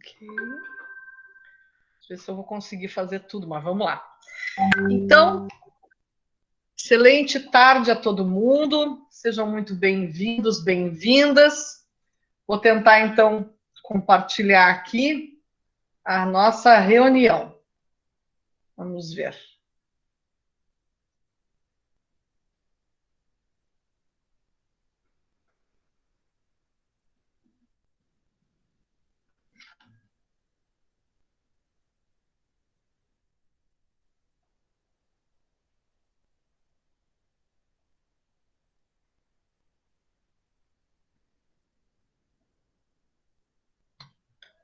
Deixa eu ver se eu vou conseguir fazer tudo, mas vamos lá. Então, excelente tarde a todo mundo. Sejam muito bem-vindos, bem-vindas. Vou tentar, então, compartilhar aqui a nossa reunião. Vamos ver.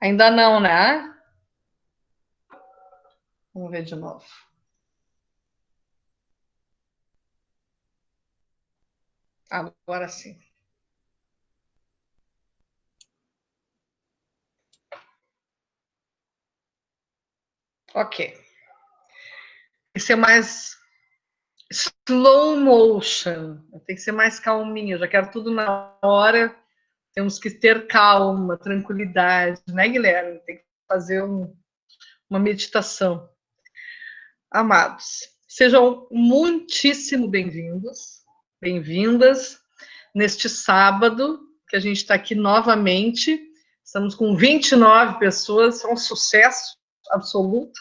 Ainda não, né? Vamos ver de novo. Agora sim. Ok. Tem que ser mais slow motion. Tem que ser mais calminho. Eu já quero tudo na hora. Temos que ter calma, tranquilidade, né, Guilherme? Tem que fazer uma meditação. Amados, sejam muitíssimo bem-vindos, bem-vindas neste sábado, que a gente está aqui novamente. Estamos com 29 pessoas, é um sucesso absoluto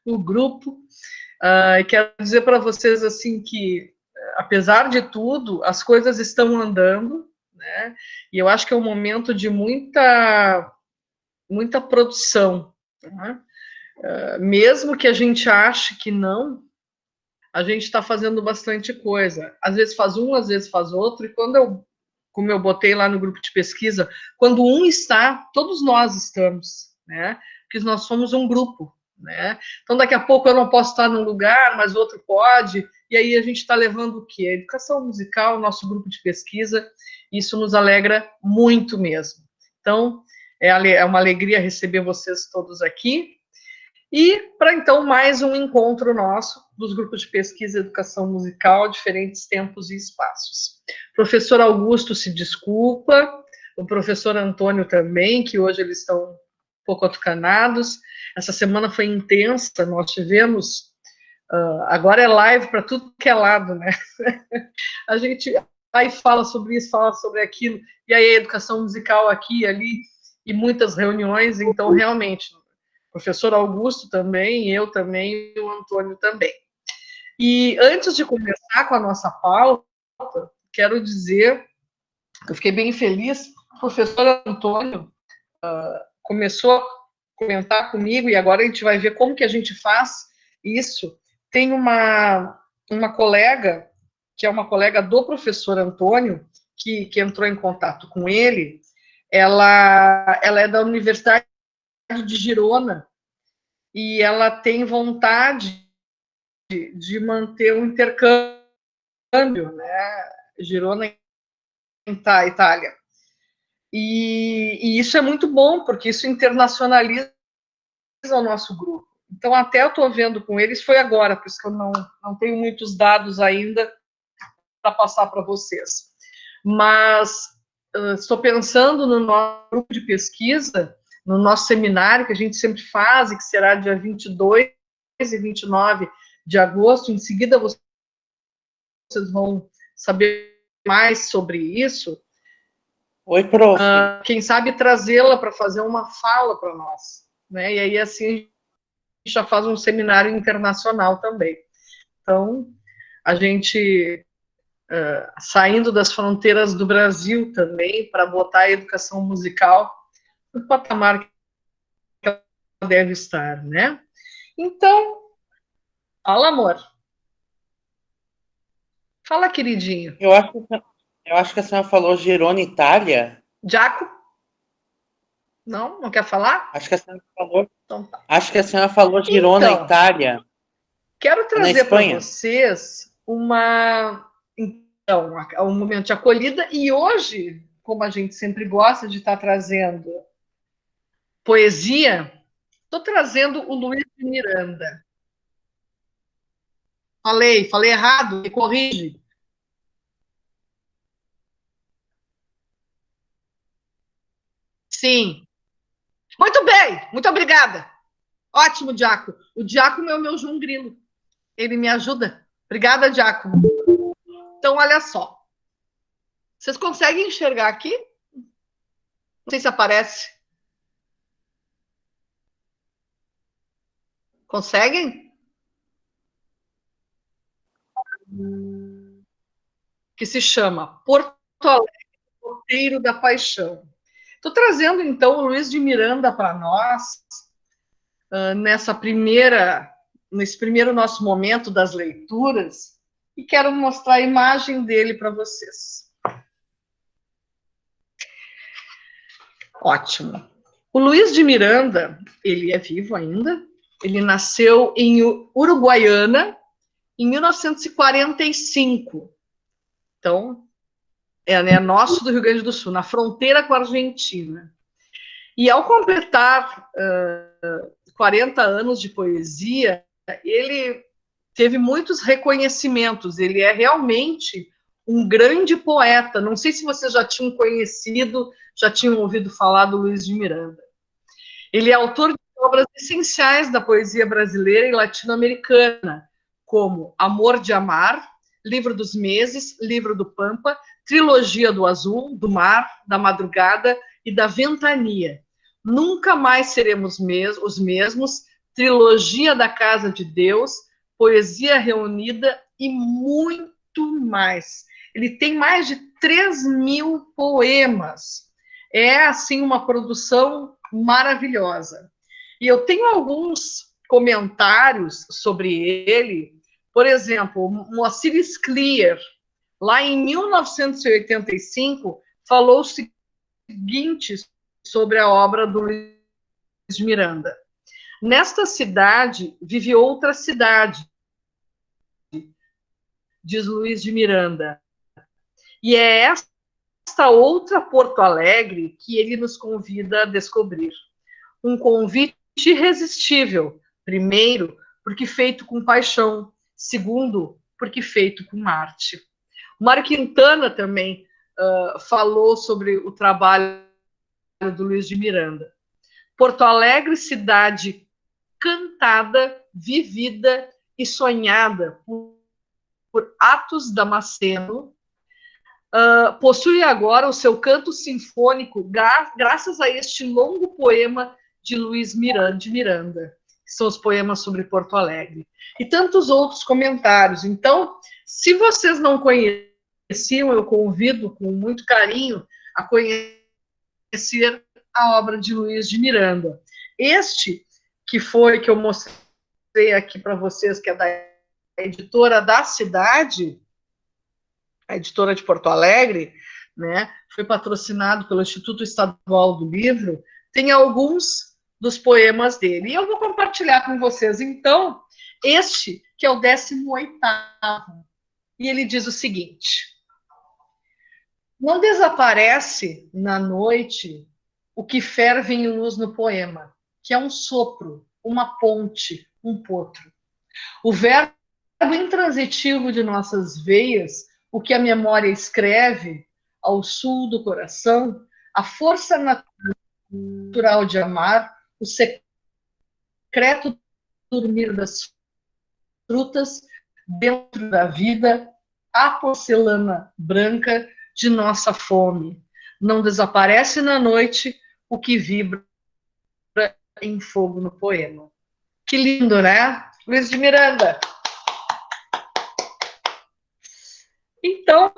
o grupo. E quero dizer para vocês assim que, apesar de tudo, as coisas estão andando, né? E eu acho que é um momento de muita produção, né? Mesmo que a gente ache que não, a gente está fazendo bastante coisa. Às vezes faz um, às vezes faz outro, e como eu botei lá no grupo de pesquisa, quando um está, todos nós estamos, né? Porque nós somos um grupo, né? Então, daqui a pouco eu não posso estar num lugar, mas outro pode, e aí a gente está levando o quê? A educação musical, nosso grupo de pesquisa, isso nos alegra muito mesmo. Então, é uma alegria receber vocês todos aqui, e para então mais um encontro nosso dos grupos de pesquisa e educação musical, diferentes tempos e espaços. O professor Augusto se desculpa, o professor Antônio também, que hoje eles estão um pouco atucanados. Essa semana foi intensa, nós tivemos. Agora é live para tudo que é lado, né? A gente aí fala sobre isso, fala sobre aquilo, e aí a educação musical aqui e ali, e muitas reuniões, então realmente professor Augusto também, eu também, e o Antônio também. E antes de começar com a nossa pauta, quero dizer que eu fiquei bem feliz, o professor Antônio começou a comentar comigo, e agora a gente vai ver como que a gente faz isso. Tem uma colega, que é uma colega do professor Antônio, que entrou em contato com ele, ela é da Universidade de Girona, e ela tem vontade de manter um intercâmbio, né? Girona em Itália. E isso é muito bom, porque isso internacionaliza o nosso grupo. Então, até eu estou vendo com eles, foi agora, por isso que eu não tenho muitos dados ainda para passar para vocês. Mas estou pensando no nosso grupo de pesquisa, no nosso seminário, que a gente sempre faz, e que será dia 22 e 29 de agosto. Em seguida, vocês vão saber mais sobre isso. Oi, prof. Quem sabe trazê-la para fazer uma fala para nós, né? E aí, assim, a gente já faz um seminário internacional também. Então, a gente saindo das fronteiras do Brasil também, para botar a educação musical no patamar que ela deve estar, né? Então, fala, amor. Fala, queridinho. Eu acho que a senhora falou Girona, Itália. Jaco? Não quer falar? Acho que a senhora falou. Então tá. Acho que a senhora falou Girona, Então, Itália. quero É na trazer para Espanha? vocês um momento de acolhida, e hoje, como a gente sempre gosta de estar trazendo poesia, estou trazendo o Luiz de Miranda. Falei errado, me corrige. Sim, Muito bem, muito obrigada. Ótimo, Diácono. O Diácono é o meu João Grilo. Ele me ajuda. Obrigada, Diácono. Então, olha só. Vocês conseguem enxergar aqui? Não sei se aparece. Conseguem? Que se chama Porto Alegre, Roteiro da Paixão. Estou trazendo, então, o Luiz de Miranda para nós, nesse primeiro nosso momento das leituras, e quero mostrar a imagem dele para vocês. Ótimo. O Luiz de Miranda, ele é vivo ainda, ele nasceu em Uruguaiana, em 1945. Então, nosso do Rio Grande do Sul, na fronteira com a Argentina. E ao completar 40 anos de poesia, ele teve muitos reconhecimentos. Ele é realmente um grande poeta. Não sei se vocês já tinham conhecido, já tinham ouvido falar do Luiz de Miranda. Ele é autor de obras essenciais da poesia brasileira e latino-americana, como Amor de Amar, Livro dos Meses, Livro do Pampa, Trilogia do Azul, do Mar, da Madrugada e da Ventania. Nunca mais seremos os mesmos, Trilogia da Casa de Deus, Poesia Reunida e muito mais. Ele tem mais de 3.000 poemas. É, assim, uma produção maravilhosa. E eu tenho alguns comentários sobre ele. Por exemplo, Moacir Scliar, lá em 1985, falou o seguinte sobre a obra do Luiz de Miranda. Nesta cidade vive outra cidade, diz Luiz de Miranda. E é esta outra Porto Alegre que ele nos convida a descobrir. Um convite irresistível. Primeiro, porque feito com paixão. Segundo, porque feito com arte. O Mário Quintana também falou sobre o trabalho do Luiz de Miranda. Porto Alegre, cidade cantada, vivida e sonhada por Atos Damasceno, possui agora o seu canto sinfônico graças a este longo poema de Luiz de Miranda, que são os poemas sobre Porto Alegre. E tantos outros comentários. Então, se vocês não conheciam, eu convido com muito carinho a conhecer a obra de Luiz de Miranda. Este, que eu mostrei aqui para vocês, que é da editora da cidade, a editora de Porto Alegre, né, foi patrocinado pelo Instituto Estadual do Livro, tem alguns dos poemas dele. E eu vou compartilhar com vocês, então, este, que é o 18º. E ele diz o seguinte: não desaparece na noite o que ferve em luz no poema, que é um sopro, uma ponte, um potro. O verbo intransitivo de nossas veias, o que a memória escreve ao sul do coração, a força natural de amar, o secreto dormir das frutas dentro da vida, a porcelana branca de nossa fome. Não desaparece na noite o que vibra em fogo no poema. Que lindo, né? Luiz de Miranda. Então,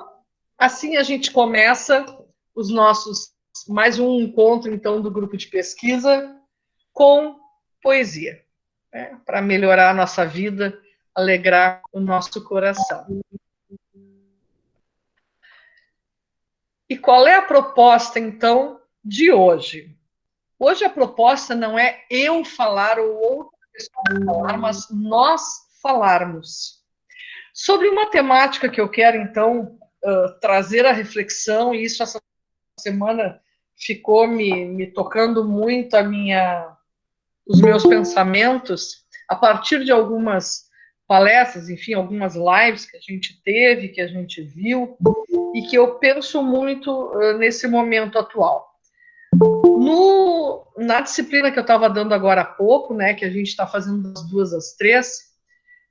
assim a gente começa os nossos mais um encontro então do grupo de pesquisa com poesia, né? Para melhorar a nossa vida, alegrar o nosso coração. E qual é a proposta então de hoje? Hoje a proposta não é eu falar ou outra pessoa falar, mas nós falarmos sobre uma temática que eu quero então trazer a reflexão, e isso essa semana ficou me tocando muito os meus pensamentos, a partir de algumas palestras, enfim, algumas lives que a gente teve, que a gente viu, e que eu penso muito nesse momento atual. na disciplina que eu estava dando agora há pouco, né, que a gente está fazendo das 2 às 3,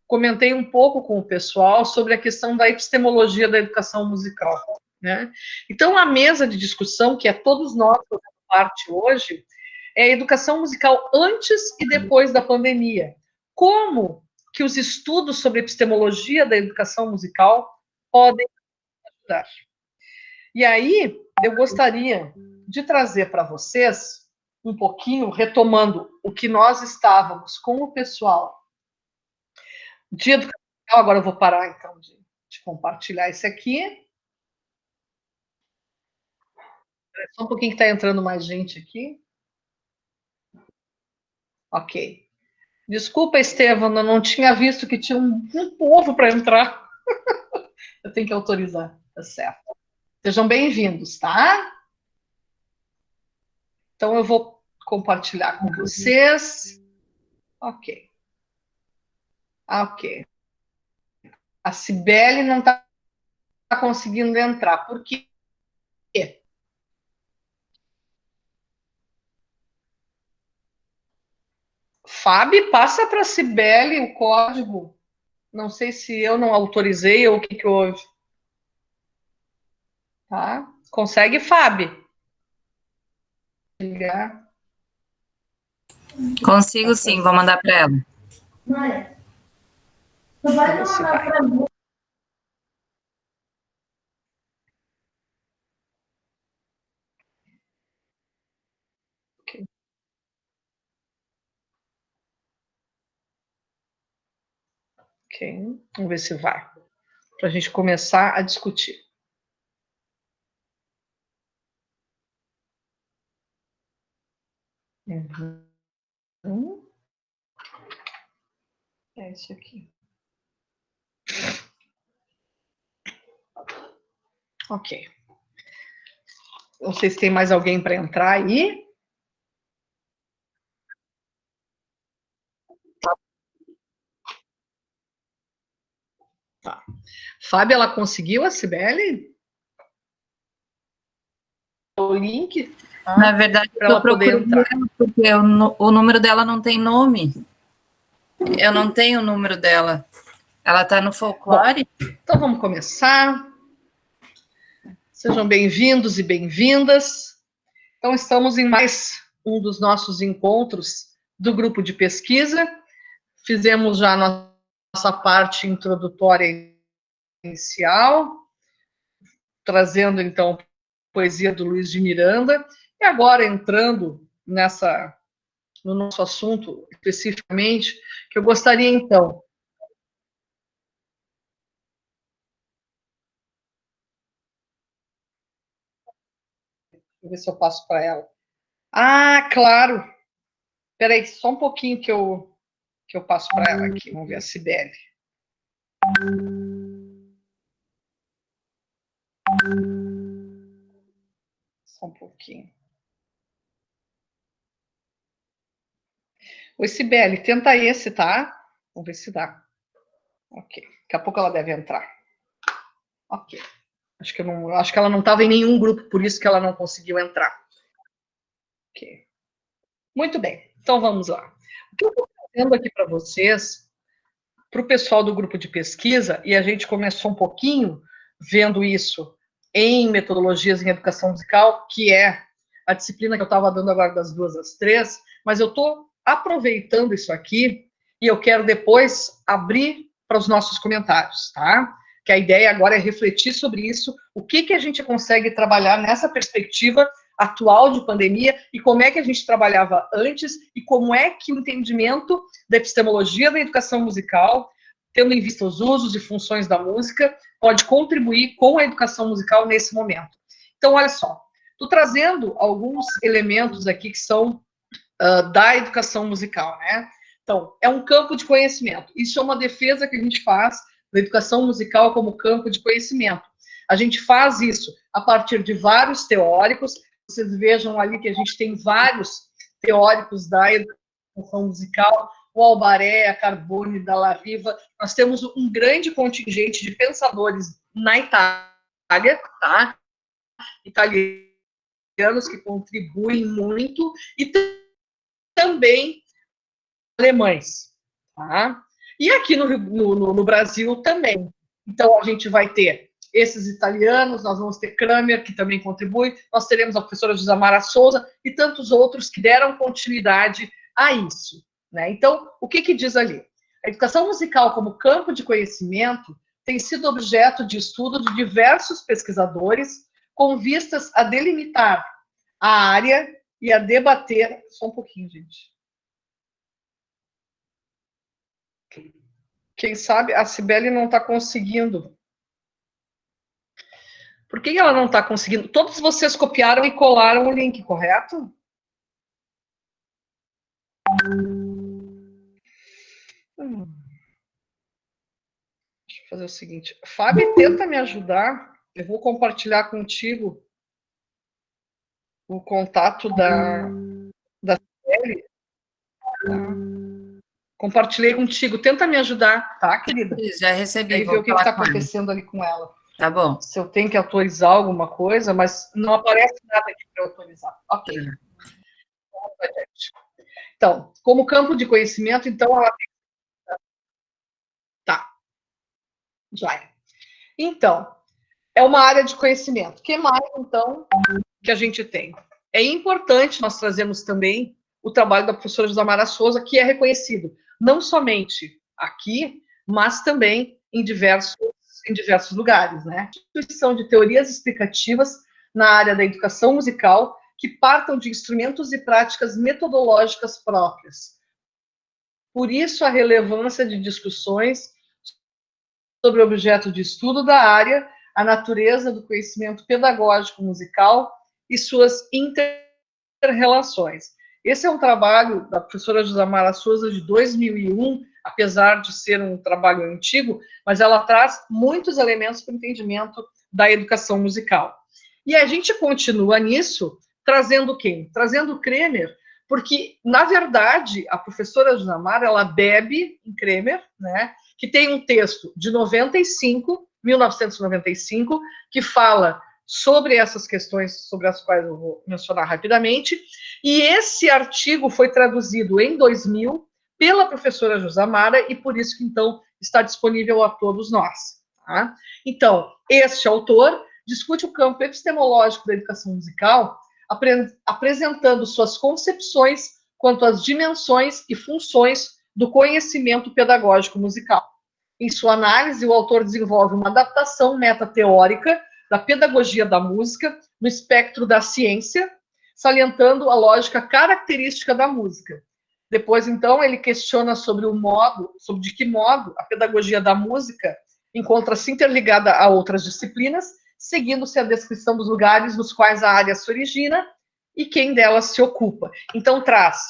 comentei um pouco com o pessoal sobre a questão da epistemologia da educação musical, né? Então, a mesa de discussão, que é todos nós fazendo parte hoje, é a educação musical antes e depois da pandemia. Como que os estudos sobre epistemologia da educação musical podem ajudar? E aí, eu gostaria de trazer para vocês um pouquinho, retomando o que nós estávamos com o pessoal de educação. Agora eu vou parar, então, de compartilhar isso aqui. Só um pouquinho que está entrando mais gente aqui. Ok. Desculpa, Estevam, eu não tinha visto que tinha um povo para entrar. Eu tenho que autorizar, tá certo. Sejam bem-vindos, tá? Então eu vou compartilhar com vocês. Ok. Ok. A Cibele não está conseguindo entrar. Por quê? Fábio, passa para a Cibele o código. Não sei se eu não autorizei ou o que houve. Tá? Consegue, Fábio? Ligar. Consigo sim, vou mandar para ela. Vamos ver se vai. Ok. Ok. Vamos ver se vai. Para a gente começar a discutir. Uhum. É isso aqui. Ok. Não sei se tem mais alguém para entrar aí. Tá. Fábio, ela conseguiu a Cibele? O link? Tá? Na verdade, eu procurei ela porque o número dela não tem nome. Eu não tenho o número dela. Ela está no folclore. Bom, então vamos começar. Sejam bem-vindos e bem-vindas. Então, estamos em mais um dos nossos encontros do grupo de pesquisa. Fizemos já a nossa parte introdutória inicial, trazendo, então, poesia do Luiz de Miranda, e agora entrando no nosso assunto especificamente, que eu gostaria, então... Deixa eu ver se eu passo para ela. Ah, claro! Espera aí, só um pouquinho que eu passo para ela aqui. Vamos ver a Cibele. Só um pouquinho. Oi, Cibele, tenta esse, tá? Vamos ver se dá. Ok. Daqui a pouco ela deve entrar. Ok. Acho que ela não estava em nenhum grupo, por isso que ela não conseguiu entrar. Ok. Muito bem. Então vamos lá. O que eu estou fazendo aqui para vocês, para o pessoal do grupo de pesquisa, e a gente começou um pouquinho vendo isso em metodologias em educação musical, que é a disciplina que eu estava dando agora das 2 às 3, mas eu estou aproveitando isso aqui e eu quero depois abrir para os nossos comentários, tá? Que a ideia agora é refletir sobre isso, o que a gente consegue trabalhar nessa perspectiva atual de pandemia e como é que a gente trabalhava antes e como é que o entendimento da epistemologia da educação musical, tendo em vista os usos e funções da música, pode contribuir com a educação musical nesse momento. Então, olha só, estou trazendo alguns elementos aqui que são da educação musical, né? Então, é um campo de conhecimento. Isso é uma defesa que a gente faz da educação musical como campo de conhecimento. A gente faz isso a partir de vários teóricos. Vocês vejam ali que a gente tem vários teóricos da educação musical, o Albaré, a Carbone, Dalla Riva. Nós temos um grande contingente de pensadores na Itália, tá? Italianos italianos que contribuem muito, e também alemães. Tá? E aqui no Brasil também. Então, a gente vai ter esses italianos, nós vamos ter Kramer, que também contribui, nós teremos a professora Josamara Souza e tantos outros que deram continuidade a isso. Né? Então, o que diz ali? A educação musical como campo de conhecimento tem sido objeto de estudo de diversos pesquisadores com vistas a delimitar a área e a debater... Só um pouquinho, gente. Quem sabe a Cibele não está conseguindo. Por que ela não está conseguindo? Todos vocês copiaram e colaram o link, correto? Deixa eu fazer o seguinte. Fábio, tenta me ajudar. Eu vou compartilhar contigo o contato da Cibele. Tá? Compartilhei contigo. Tenta me ajudar, tá, querida? Já recebi. Aí ver o que está acontecendo ali com ela. Tá bom. Se eu tenho que autorizar alguma coisa, mas não aparece nada aqui para autorizar. Ok. Então, como campo de conhecimento, então, ela tem... Tá. Já é. Então, é uma área de conhecimento. O que mais, então, que a gente tem? É importante nós trazermos também o trabalho da professora Josamara Souza, que é reconhecido, não somente aqui, mas também em diversos lugares, né? Instituição de teorias explicativas na área da educação musical que partam de instrumentos e práticas metodológicas próprias. Por isso, a relevância de discussões sobre o objeto de estudo da área, a natureza do conhecimento pedagógico musical e suas inter-relações. Esse é um trabalho da professora Josamara Souza de 2001, apesar de ser um trabalho antigo, mas ela traz muitos elementos para o entendimento da educação musical. E a gente continua nisso, trazendo quem? Trazendo Kramer, porque, na verdade, a professora Josamara, ela bebe em Kramer, né, que tem um texto de 1995, que fala sobre essas questões sobre as quais eu vou mencionar rapidamente, e esse artigo foi traduzido em 2000 pela professora Josamara, e por isso que, então, está disponível a todos nós. Tá? Então, este autor discute o campo epistemológico da educação musical, apresentando suas concepções quanto às dimensões e funções do conhecimento pedagógico musical. Em sua análise, o autor desenvolve uma adaptação metateórica da pedagogia da música no espectro da ciência, salientando a lógica característica da música. Depois, então, ele questiona sobre de que modo a pedagogia da música encontra-se interligada a outras disciplinas, seguindo-se a descrição dos lugares nos quais a área se origina e quem delas se ocupa. Então, traz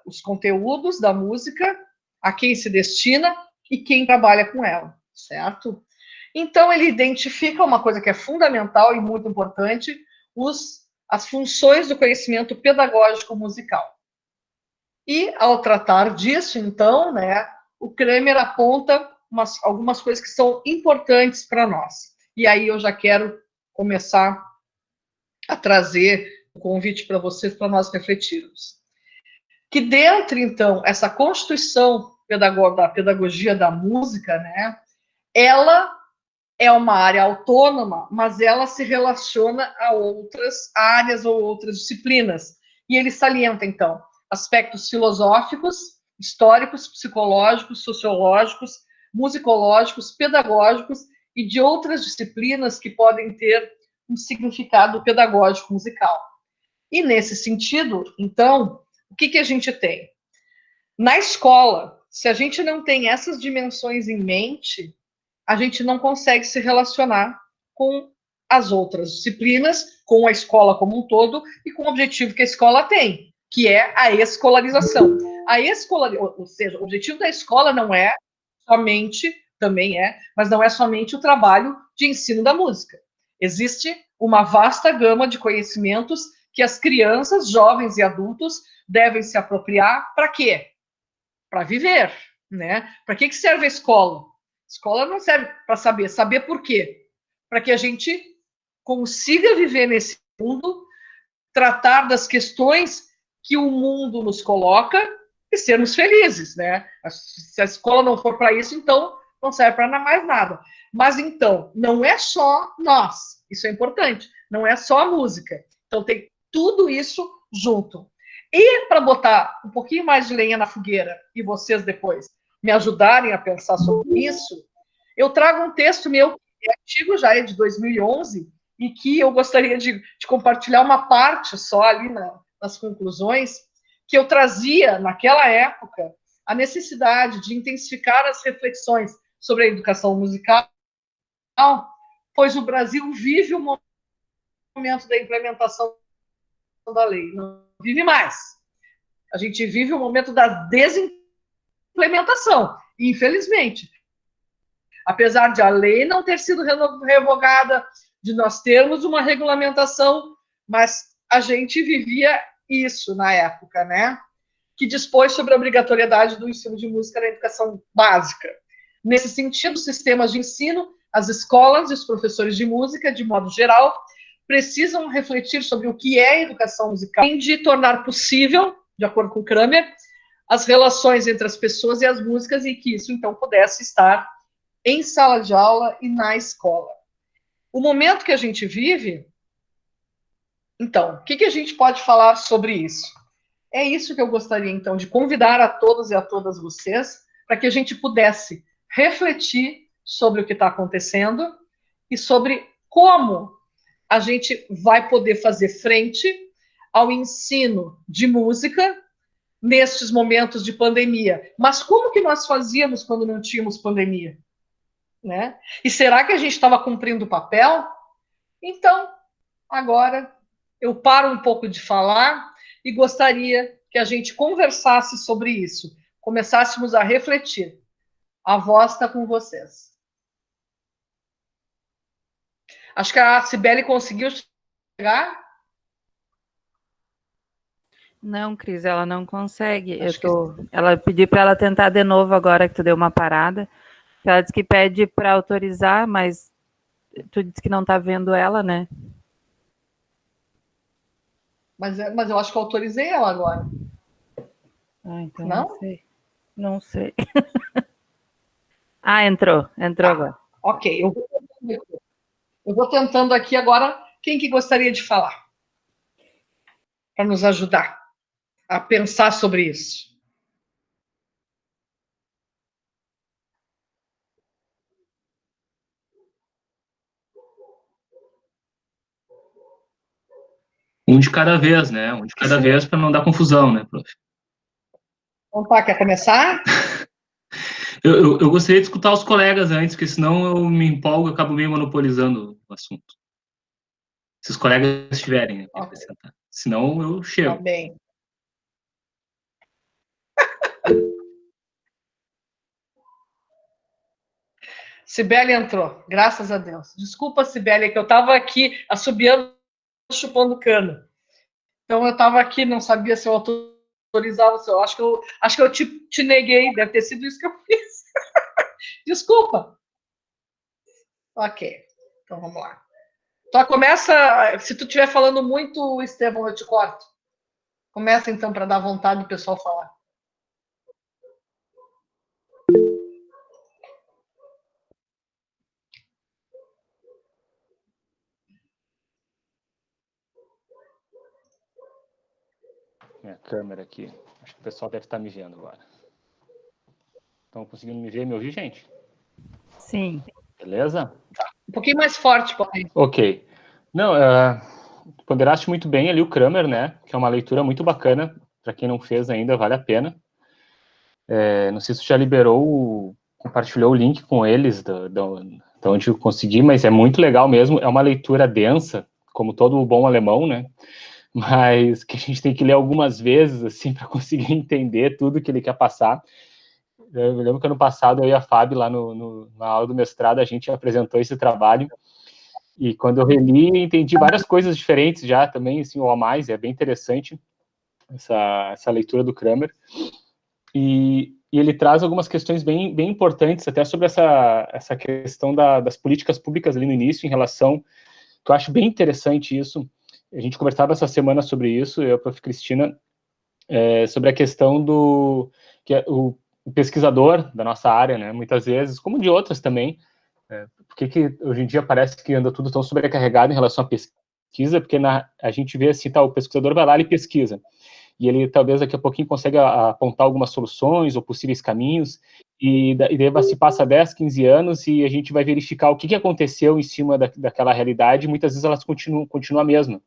os conteúdos da música, a quem se destina e quem trabalha com ela, certo? Então, ele identifica uma coisa que é fundamental e muito importante, as funções do conhecimento pedagógico musical. E, ao tratar disso, então, né, o Kramer aponta algumas coisas que são importantes para nós. E aí eu já quero começar a trazer o convite para vocês, para nós refletirmos. Que dentro, então, essa constituição da pedagogia da música, né, ela é uma área autônoma, mas ela se relaciona a outras áreas ou outras disciplinas. E ele salienta, então, aspectos filosóficos, históricos, psicológicos, sociológicos, musicológicos, pedagógicos e de outras disciplinas que podem ter um significado pedagógico musical. E, nesse sentido, então, o que a gente tem? Na escola, se a gente não tem essas dimensões em mente, a gente não consegue se relacionar com as outras disciplinas, com a escola como um todo e com o objetivo que a escola tem, que é a escolarização. Ou seja, o objetivo da escola não é somente, também é, mas não é somente o trabalho de ensino da música. Existe uma vasta gama de conhecimentos que as crianças, jovens e adultos devem se apropriar para quê? Para viver, né? Para que serve a escola? Escola não serve para saber. Saber por quê? Para que a gente consiga viver nesse mundo tratar das questões que o mundo nos coloca e sermos felizes, né? Se a escola não for para isso, então não serve para mais nada. Mas então, não é só nós, isso é importante, não é só a música. Então tem tudo isso junto. E para botar um pouquinho mais de lenha na fogueira, e vocês depois me ajudarem a pensar sobre isso, eu trago um texto meu, que é antigo já, é de 2011, e que eu gostaria de compartilhar uma parte só ali nas conclusões, que eu trazia, naquela época, a necessidade de intensificar as reflexões sobre a educação musical, pois o Brasil vive o momento da implementação da lei, não vive mais. A gente vive o momento da desimplementação, infelizmente. Apesar de a lei não ter sido revogada, de nós termos uma regulamentação, mas a gente vivia isso na época, né? Que dispôs sobre a obrigatoriedade do ensino de música na educação básica. Nesse sentido, os sistemas de ensino, as escolas e os professores de música, de modo geral, precisam refletir sobre o que é educação musical, e de tornar possível, de acordo com Kramer, as relações entre as pessoas e as músicas, e que isso, então, pudesse estar em sala de aula e na escola. O momento que a gente vive, então, o que a gente pode falar sobre isso? É isso que eu gostaria, então, de convidar a todos e a todas vocês, para que a gente pudesse refletir sobre o que está acontecendo e sobre como a gente vai poder fazer frente ao ensino de música nestes momentos de pandemia. Mas como que nós fazíamos quando não tínhamos pandemia? Né? E será que a gente estava cumprindo o papel? Então, agora eu paro um pouco de falar e gostaria que a gente conversasse sobre isso, começássemos a refletir. A voz está com vocês. Acho que a Cibele conseguiu chegar. Não, Cris, ela não consegue. Ela pediu para ela tentar de novo agora que tu deu uma parada. Ela disse que pede para autorizar, mas tu disse que não está vendo ela, né? Mas eu acho que eu autorizei ela agora. Ah, então não sei. Não sei. Ah, entrou agora. Ok, eu vou tentando aqui agora. Quem que gostaria de falar? Para nos ajudar a pensar sobre isso. Um de cada vez, né? Um de cada vez para não dar confusão, né, prof? Então tá, quer começar? Eu gostaria de escutar os colegas antes, porque senão eu me empolgo e acabo meio monopolizando o assunto. Se os colegas tiverem a acrescentar. Senão eu chego. Tá bem. Cibele entrou, graças a Deus. Desculpa, Cibele, que eu estava aqui assobiando, chupando cana. Então eu estava aqui, não sabia se eu autorizava, se eu acho que eu te neguei, deve ter sido isso que eu fiz. Desculpa. Ok, então vamos lá. Então começa, se tu estiver falando muito, Estevão, eu te corto. Começa então para dar vontade do pessoal falar. Minha câmera aqui. Acho que o pessoal deve estar me vendo agora. Estão conseguindo me ver e me ouvir, gente? Sim. Beleza? Um pouquinho mais forte, porém. Ok. Não, ponderaste muito bem ali o Kramer, né? Que é uma leitura muito bacana. Para quem não fez ainda, vale a pena. Não sei se tu já compartilhou o link com eles, da onde eu consegui, mas é muito legal mesmo. É uma leitura densa, como todo bom alemão, né? Mas que a gente tem que ler algumas vezes, assim, para conseguir entender tudo que ele quer passar. Eu me lembro que ano passado eu e a Fábio, lá na aula do mestrado, a gente apresentou esse trabalho, e quando eu reli, entendi várias coisas diferentes já também, assim, ou a mais. É bem interessante essa leitura do Kramer. E ele traz algumas questões bem importantes, até sobre essa questão das políticas públicas ali no início, em relação, que eu acho bem interessante isso, a gente conversava essa semana sobre isso, eu e a prof. Cristina, sobre a questão do que o pesquisador da nossa área, né, muitas vezes, como de outras também, por que hoje em dia parece que anda tudo tão sobrecarregado em relação à pesquisa? Porque a gente vê assim, o pesquisador vai lá e pesquisa, e ele talvez daqui a pouquinho consegue apontar algumas soluções ou possíveis caminhos, e daí se passa 10, 15 anos e a gente vai verificar o que aconteceu em cima daquela realidade, e muitas vezes elas continuam a mesma.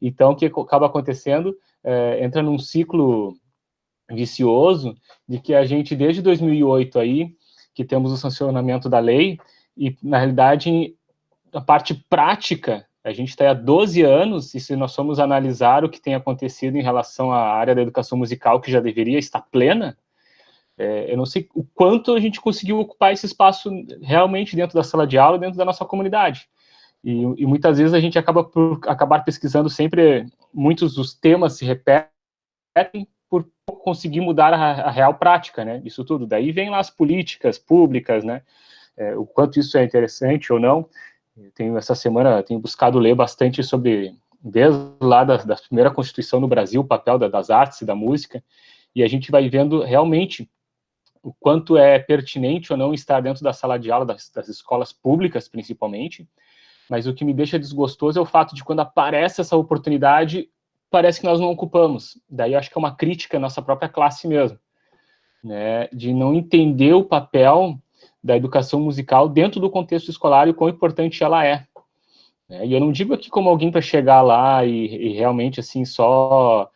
Então, o que acaba acontecendo, entra num ciclo vicioso de que a gente, desde 2008 aí, que temos o sancionamento da lei, e, na realidade, a parte prática, a gente está há 12 anos, e se nós formos analisar o que tem acontecido em relação à área da educação musical, que já deveria estar plena, eu não sei o quanto a gente conseguiu ocupar esse espaço realmente dentro da sala de aula, dentro da nossa comunidade. E muitas vezes a gente acaba por acabar pesquisando sempre, muitos dos temas se repetem por conseguir mudar a real prática, né, isso tudo. Daí vem lá as políticas públicas, né, o quanto isso é interessante ou não. Essa semana tenho buscado ler bastante sobre, desde lá da primeira Constituição no Brasil, o papel das artes e da música, e a gente vai vendo realmente o quanto é pertinente ou não estar dentro da sala de aula das escolas públicas, principalmente, mas o que me deixa desgostoso é o fato de quando aparece essa oportunidade, parece que nós não ocupamos. Daí acho que é uma crítica à nossa própria classe mesmo, né, de não entender o papel da educação musical dentro do contexto escolar e o quão importante ela é. E eu não digo aqui como alguém para chegar lá e realmente assim só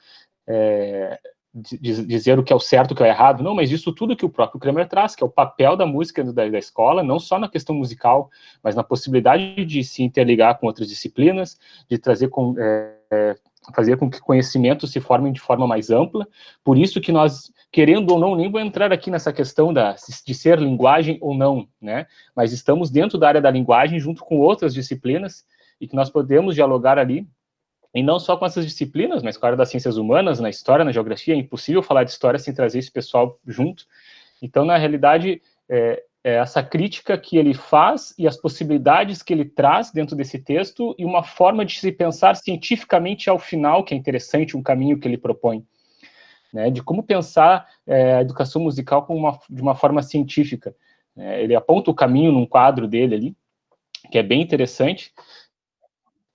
dizer o que é o certo, o que é o errado, não, mas isso tudo que o próprio Kramer traz, que é o papel da música da escola, não só na questão musical, mas na possibilidade de se interligar com outras disciplinas, de trazer fazer com que conhecimentos se formem de forma mais ampla. Por isso que nós, querendo ou não, nem vou entrar aqui nessa questão de ser linguagem ou não, né, mas estamos dentro da área da linguagem junto com outras disciplinas e que nós podemos dialogar ali. E não só com essas disciplinas, mas com a área das ciências humanas, na história, na geografia. É impossível falar de história sem trazer esse pessoal junto. Então, na realidade, essa crítica que ele faz e as possibilidades que ele traz dentro desse texto e uma forma de se pensar cientificamente ao final, que é interessante, um caminho que ele propõe, né, de como pensar a educação musical de uma forma científica. Ele aponta o caminho num quadro dele ali, que é bem interessante.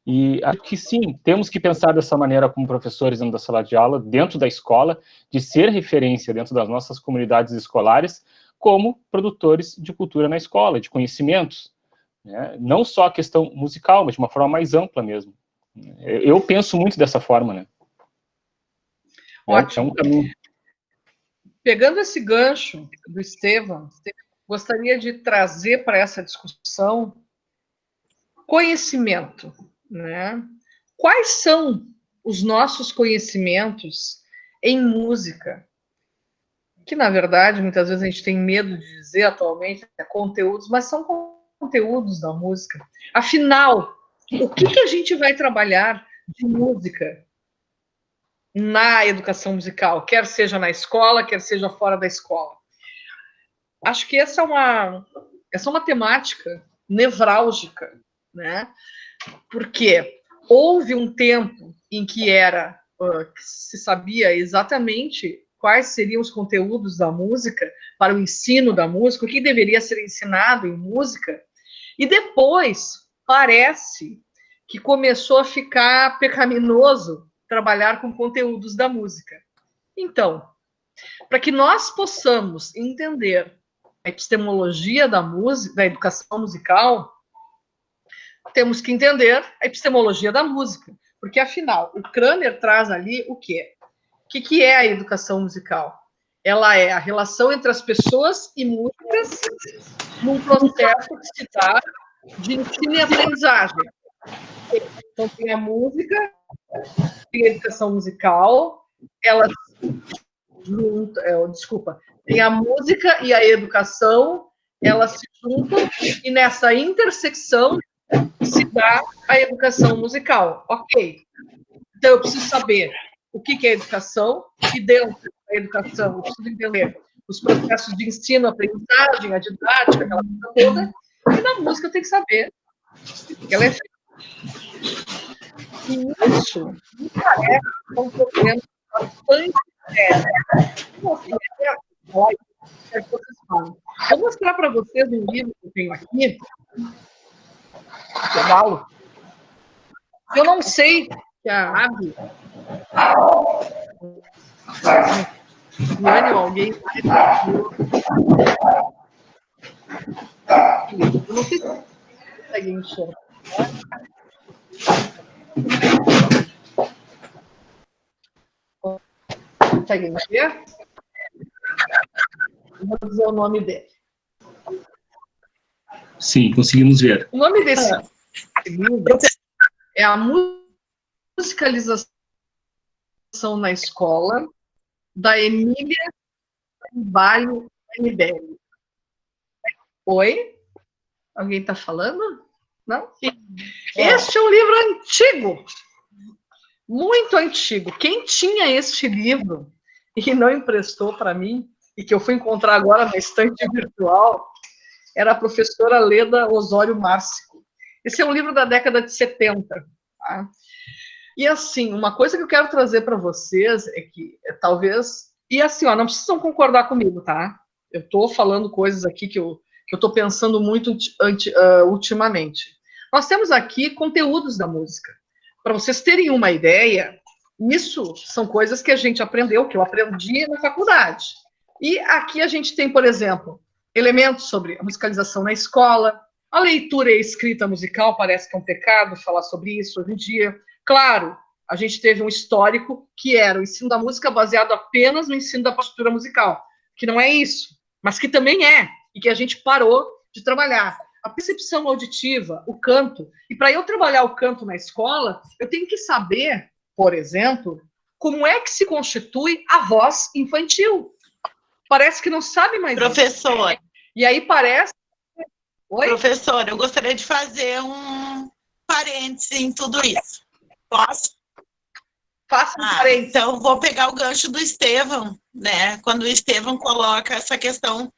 E acho que sim, temos que pensar dessa maneira como professores dentro da sala de aula, dentro da escola, de ser referência dentro das nossas comunidades escolares, como produtores de cultura na escola, de conhecimentos, né? Não só a questão musical, mas de uma forma mais ampla mesmo. Eu penso muito dessa forma, né? Ótimo. É um caminho. Pegando esse gancho do Estevam, gostaria de trazer para essa discussão conhecimento, né? Quais são os nossos conhecimentos em música? Que, na verdade, muitas vezes a gente tem medo de dizer atualmente conteúdos, mas são conteúdos da música. Afinal, o que a gente vai trabalhar de música na educação musical, quer seja na escola, quer seja fora da escola? Acho que essa é uma temática nevrálgica, né? Porque houve um tempo em que se sabia exatamente quais seriam os conteúdos da música para o ensino da música, o que deveria ser ensinado em música, e depois parece que começou a ficar pecaminoso trabalhar com conteúdos da música. Então, para que nós possamos entender a epistemologia da música, da educação musical, temos que entender a epistemologia da música, porque afinal, o Kramer traz ali o quê? O que é a educação musical? Ela é a relação entre as pessoas e músicas num processo que se dá de ensino e aprendizagem. Então, tem a música, tem a educação musical, elas juntam, tem a música e a educação, elas se juntam, e nessa intersecção se dá a educação musical. Ok. Então, eu preciso saber o que é educação, e dentro da educação eu preciso entender os processos de ensino, aprendizagem, a didática, aquela coisa toda, e na música eu tenho que saber o que ela é feita. E isso me parece um problema bastante sério. Vou mostrar para vocês um livro que eu tenho aqui. Cavalo. Eu não sei que a Abby ou alguém. Eu não sei se consegue enxergar. Conseguem ver? Vou dizer o nome dele. Sim, conseguimos ver. O nome desse livro é A Musicalização na Escola, da Emília Carvalho MBL. Oi? Alguém está falando? Não? Sim. Este é um livro antigo, muito antigo. Quem tinha este livro e não emprestou para mim, e que eu fui encontrar agora na estante virtual, era a professora Leda Osório Márcico. Esse é um livro da década de 70. Tá? E assim, uma coisa que eu quero trazer para vocês é que talvez... E assim, ó, não precisam concordar comigo, tá? Eu estou falando coisas aqui que eu estou pensando muito ultimamente. Nós temos aqui conteúdos da música. Para vocês terem uma ideia, isso são coisas que a gente aprendeu, que eu aprendi na faculdade. E aqui a gente tem, por exemplo, elementos sobre a musicalização na escola, a leitura e a escrita musical, parece que é um pecado falar sobre isso hoje em dia. Claro, a gente teve um histórico que era o ensino da música baseado apenas no ensino da partitura musical, que não é isso, mas que também é, e que a gente parou de trabalhar. A percepção auditiva, o canto. E para eu trabalhar o canto na escola, eu tenho que saber, por exemplo, como é que se constitui a voz infantil. Parece que não sabe mais. Professor. E aí parece... Oi? Professor, eu gostaria de fazer um parêntese em tudo isso. Posso? Faça um parêntese. Então, vou pegar o gancho do Estevão, né? Quando o Estevão coloca essa questão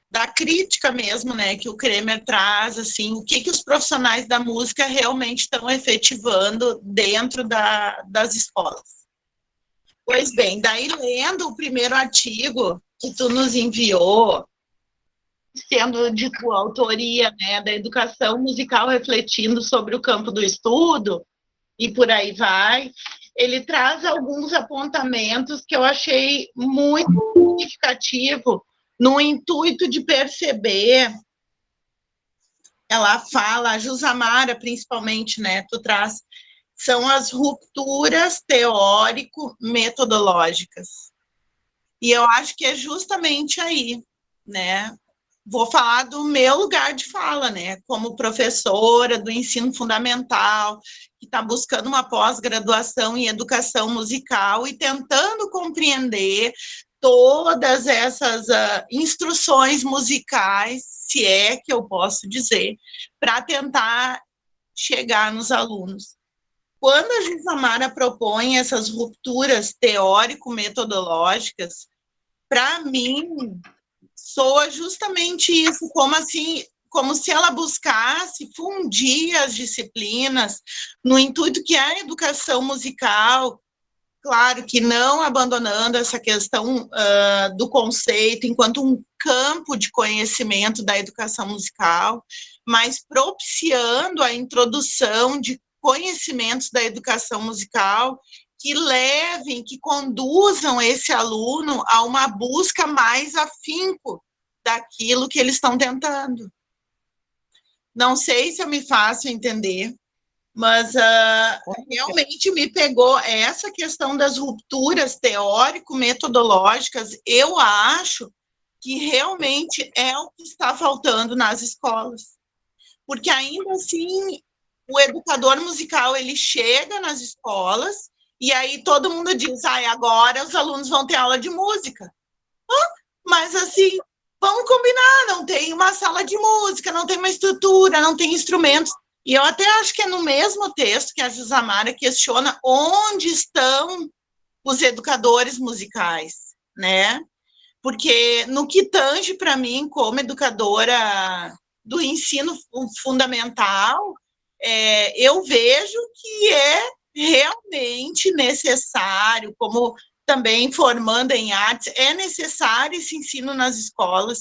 da crítica mesmo, né? Que o Kremer traz, assim, o que os profissionais da música realmente estão efetivando dentro das escolas. Pois bem, daí lendo o primeiro artigo que tu nos enviou, sendo de tua autoria, né, da educação musical refletindo sobre o campo do estudo, e por aí vai, ele traz alguns apontamentos que eu achei muito significativo, no intuito de perceber, ela fala, a Jusamara principalmente, né, tu traz, são as rupturas teórico-metodológicas. E eu acho que é justamente aí, né, vou falar do meu lugar de fala, né, como professora do ensino fundamental, que está buscando uma pós-graduação em educação musical e tentando compreender todas essas instruções musicais, se é que eu posso dizer, para tentar chegar nos alunos. Quando a Jusamara propõe essas rupturas teórico-metodológicas, para mim, soa justamente isso, como se ela buscasse fundir as disciplinas no intuito que a educação musical, claro que não abandonando essa questão do conceito enquanto um campo de conhecimento da educação musical, mas propiciando a introdução de conhecimentos da educação musical que levem, que conduzam esse aluno a uma busca mais afinco daquilo que eles estão tentando. Não sei se eu me faço entender, mas realmente me pegou essa questão das rupturas teórico-metodológicas, eu acho que realmente é o que está faltando nas escolas. Porque ainda assim, o educador musical, ele chega nas escolas e aí todo mundo diz, agora os alunos vão ter aula de música. Mas assim, vamos combinar, não tem uma sala de música, não tem uma estrutura, não tem instrumentos. E eu até acho que é no mesmo texto que a Jusamara questiona onde estão os educadores musicais, né? Porque no que tange para mim, como educadora do ensino fundamental, eu vejo que é realmente necessário, como também formando em artes, é necessário esse ensino nas escolas,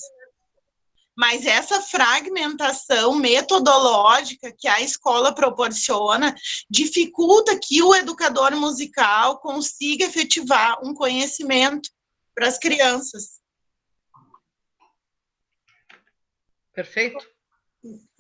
mas essa fragmentação metodológica que a escola proporciona dificulta que o educador musical consiga efetivar um conhecimento para as crianças. Perfeito.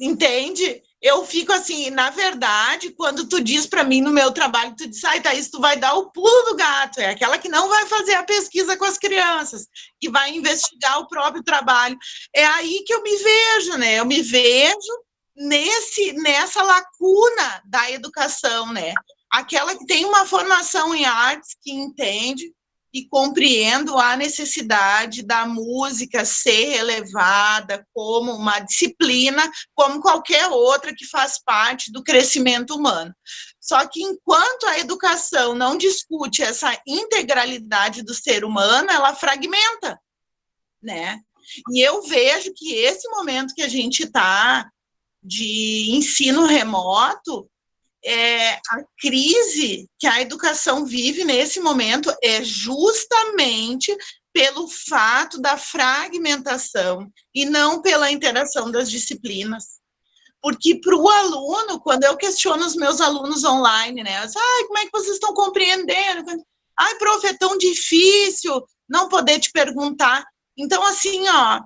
Entende? Eu fico assim, na verdade, quando tu diz para mim no meu trabalho, tu diz, ai, Thaís, tu vai dar o pulo do gato, é aquela que não vai fazer a pesquisa com as crianças, que vai investigar o próprio trabalho. É aí que eu me vejo, né? Eu me vejo nessa lacuna da educação, né? Aquela que tem uma formação em artes, que entende e compreendo a necessidade da música ser relevada como uma disciplina, como qualquer outra que faz parte do crescimento humano. Só que enquanto a educação não discute essa integralidade do ser humano, ela fragmenta, né? E eu vejo que esse momento que a gente está de ensino remoto, a crise que a educação vive nesse momento é justamente pelo fato da fragmentação e não pela interação das disciplinas. Porque para o aluno, quando eu questiono os meus alunos online, né? Eu digo, como é que vocês estão compreendendo? Ai, prof, é tão difícil não poder te perguntar. Então, assim, ó,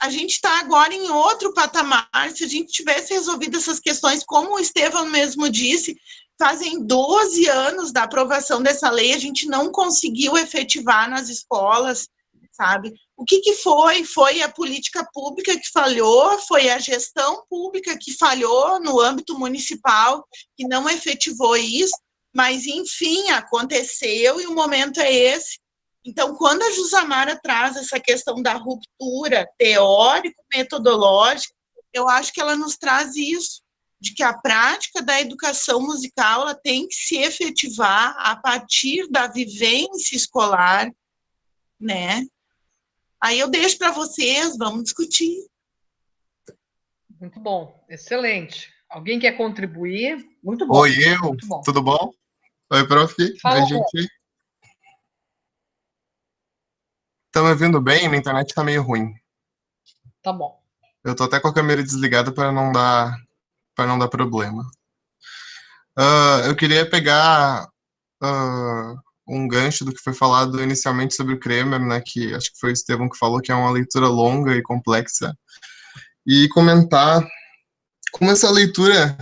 a gente está agora em outro patamar. Se a gente tivesse resolvido essas questões, como o Estevão mesmo disse, fazem 12 anos da aprovação dessa lei, a gente não conseguiu efetivar nas escolas, sabe? O que foi? Foi a política pública que falhou, foi a gestão pública que falhou no âmbito municipal, que não efetivou isso, mas, enfim, aconteceu e o momento é esse. Então, quando a Jusamara traz essa questão da ruptura teórico-metodológica, eu acho que ela nos traz isso, de que a prática da educação musical ela tem que se efetivar a partir da vivência escolar, né? Aí eu deixo para vocês, vamos discutir. Muito bom, excelente. Alguém quer contribuir? Muito bom. Oi, eu. Muito bom. Tudo bom? Oi, prof. Fala, Oi, gente. Tá me ouvindo bem? Minha internet tá meio ruim. Tá bom. Eu tô até com a câmera desligada para não dar problema. Eu queria pegar um gancho do que foi falado inicialmente sobre o Kremer, né, que acho que foi o Estevão que falou que é uma leitura longa e complexa, e comentar como essa leitura,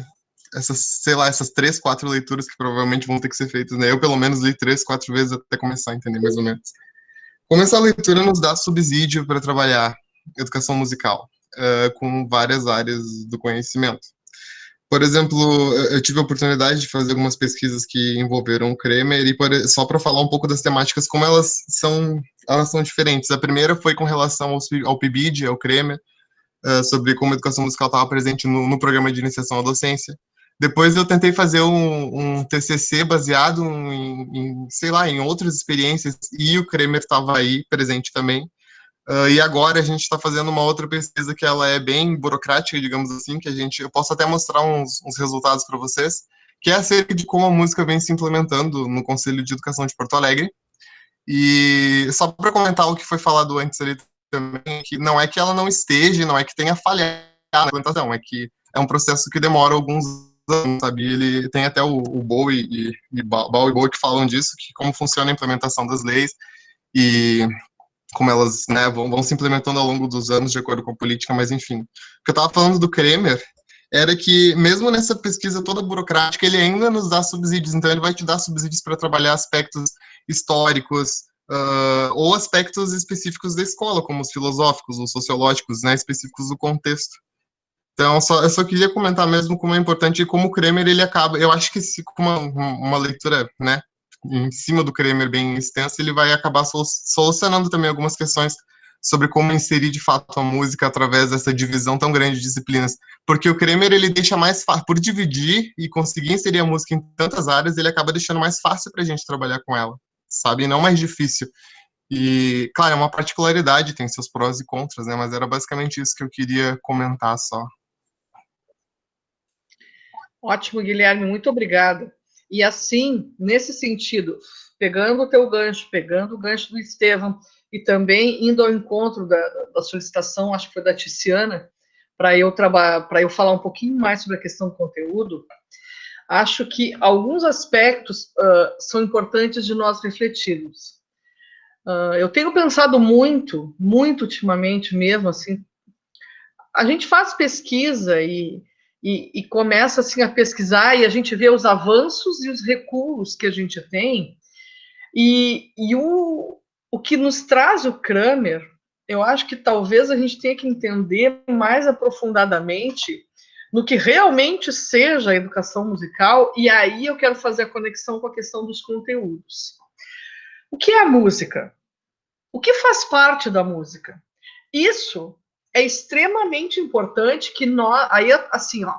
essas 3, 4 leituras que provavelmente vão ter que ser feitas, né, eu pelo menos li 3, 4 vezes até começar a entender mais ou menos. Como essa leitura nos dá subsídio para trabalhar educação musical, com várias áreas do conhecimento. Por exemplo, eu tive a oportunidade de fazer algumas pesquisas que envolveram o Kremer, e só para falar um pouco das temáticas, como elas são diferentes. A primeira foi com relação ao PIBID, ao Kremer, sobre como a educação musical estava presente no programa de iniciação à docência. Depois eu tentei fazer um TCC baseado em outras experiências, e o Kremer estava aí presente também. E agora a gente está fazendo uma outra pesquisa que ela é bem burocrática, digamos assim, que eu posso até mostrar uns resultados para vocês, que é acerca de como a música vem se implementando no Conselho de Educação de Porto Alegre. E só para comentar o que foi falado antes ali também, que não é que ela não esteja, não é que tenha falhado na implementação, é que é um processo que demora alguns anos, sabe? Ele tem até o Bowie e Bowie que falam disso, que como funciona a implementação das leis e como elas, né, vão se implementando ao longo dos anos de acordo com a política, mas enfim. O que eu estava falando do Kremer era que, mesmo nessa pesquisa toda burocrática, ele ainda nos dá subsídios, então ele vai te dar subsídios para trabalhar aspectos históricos, ou aspectos específicos da escola, como os filosóficos, os sociológicos, né, específicos do contexto. Então, eu só queria comentar mesmo como é importante e como o Kremer, ele acaba, eu acho que com uma leitura, né, em cima do Kremer bem extensa, ele vai acabar solucionando também algumas questões sobre como inserir de fato a música através dessa divisão tão grande de disciplinas, porque o Kremer, ele deixa mais fácil, por dividir e conseguir inserir a música em tantas áreas, ele acaba deixando mais fácil para a gente trabalhar com ela, sabe, e não mais difícil. E, claro, é uma particularidade, tem seus prós e contras, né, mas era basicamente isso que eu queria comentar só. Ótimo, Guilherme, muito obrigada. E assim, nesse sentido, pegando o teu gancho, pegando o gancho do Estevam, e também indo ao encontro da solicitação, acho que foi da Tiziana, para eu falar um pouquinho mais sobre a questão do conteúdo, acho que alguns aspectos são importantes de nós refletirmos. Eu tenho pensado muito ultimamente mesmo, assim, a gente faz pesquisa e começa assim a pesquisar e a gente vê os avanços e os recuos que a gente tem, e o que nos traz o Kramer, eu acho que talvez a gente tenha que entender mais aprofundadamente no que realmente seja a educação musical, e aí eu quero fazer a conexão com a questão dos conteúdos. O que é a música? O que faz parte da música? Isso é extremamente importante que nós... Aí, assim, ó,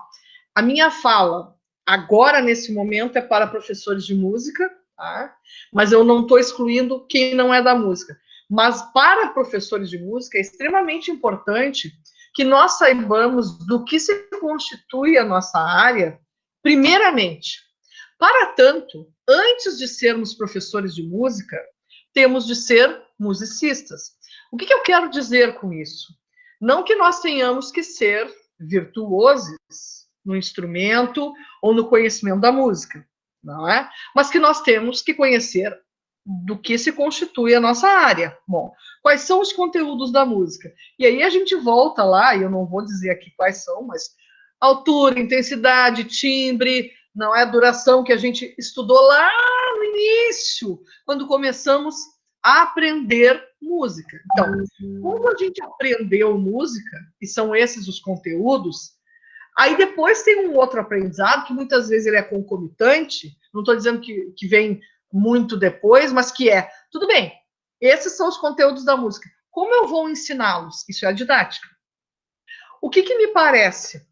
a minha fala agora, nesse momento, é para professores de música, tá? Mas eu não estou excluindo quem não é da música. Mas para professores de música é extremamente importante que nós saibamos do que se constitui a nossa área, primeiramente. Para tanto, antes de sermos professores de música, temos de ser musicistas. O que eu quero dizer com isso? Não que nós tenhamos que ser virtuosos no instrumento ou no conhecimento da música, não é? Mas que nós temos que conhecer do que se constitui a nossa área. Bom, quais são os conteúdos da música? E aí a gente volta lá, e eu não vou dizer aqui quais são, mas altura, intensidade, timbre, não é a duração que a gente estudou lá no início, quando começamos a aprender música. Então, como a gente aprendeu música, e são esses os conteúdos, aí depois tem um outro aprendizado, que muitas vezes ele é concomitante, não estou dizendo que vem muito depois, mas que é, tudo bem, esses são os conteúdos da música. Como eu vou ensiná-los? Isso é a didática. O que me parece?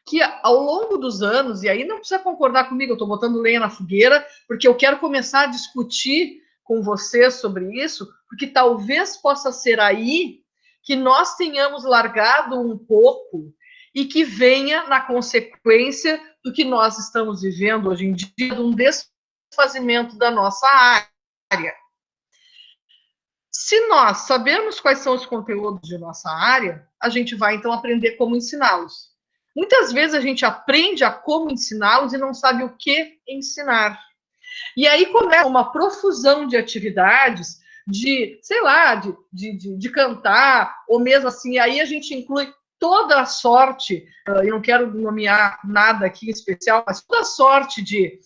Que ao longo dos anos, e aí não precisa concordar comigo, eu estou botando lenha na fogueira, porque eu quero começar a discutir com você sobre isso, porque talvez possa ser aí que nós tenhamos largado um pouco e que venha na consequência do que nós estamos vivendo hoje em dia, de um desfazimento da nossa área. Se nós sabermos quais são os conteúdos de nossa área, a gente vai, então, aprender como ensiná-los. Muitas vezes a gente aprende a como ensiná-los e não sabe o que ensinar. E aí começa uma profusão de atividades, de, sei lá, de cantar, ou mesmo assim, aí a gente inclui toda a sorte, eu não quero nomear nada aqui em especial, mas toda a sorte de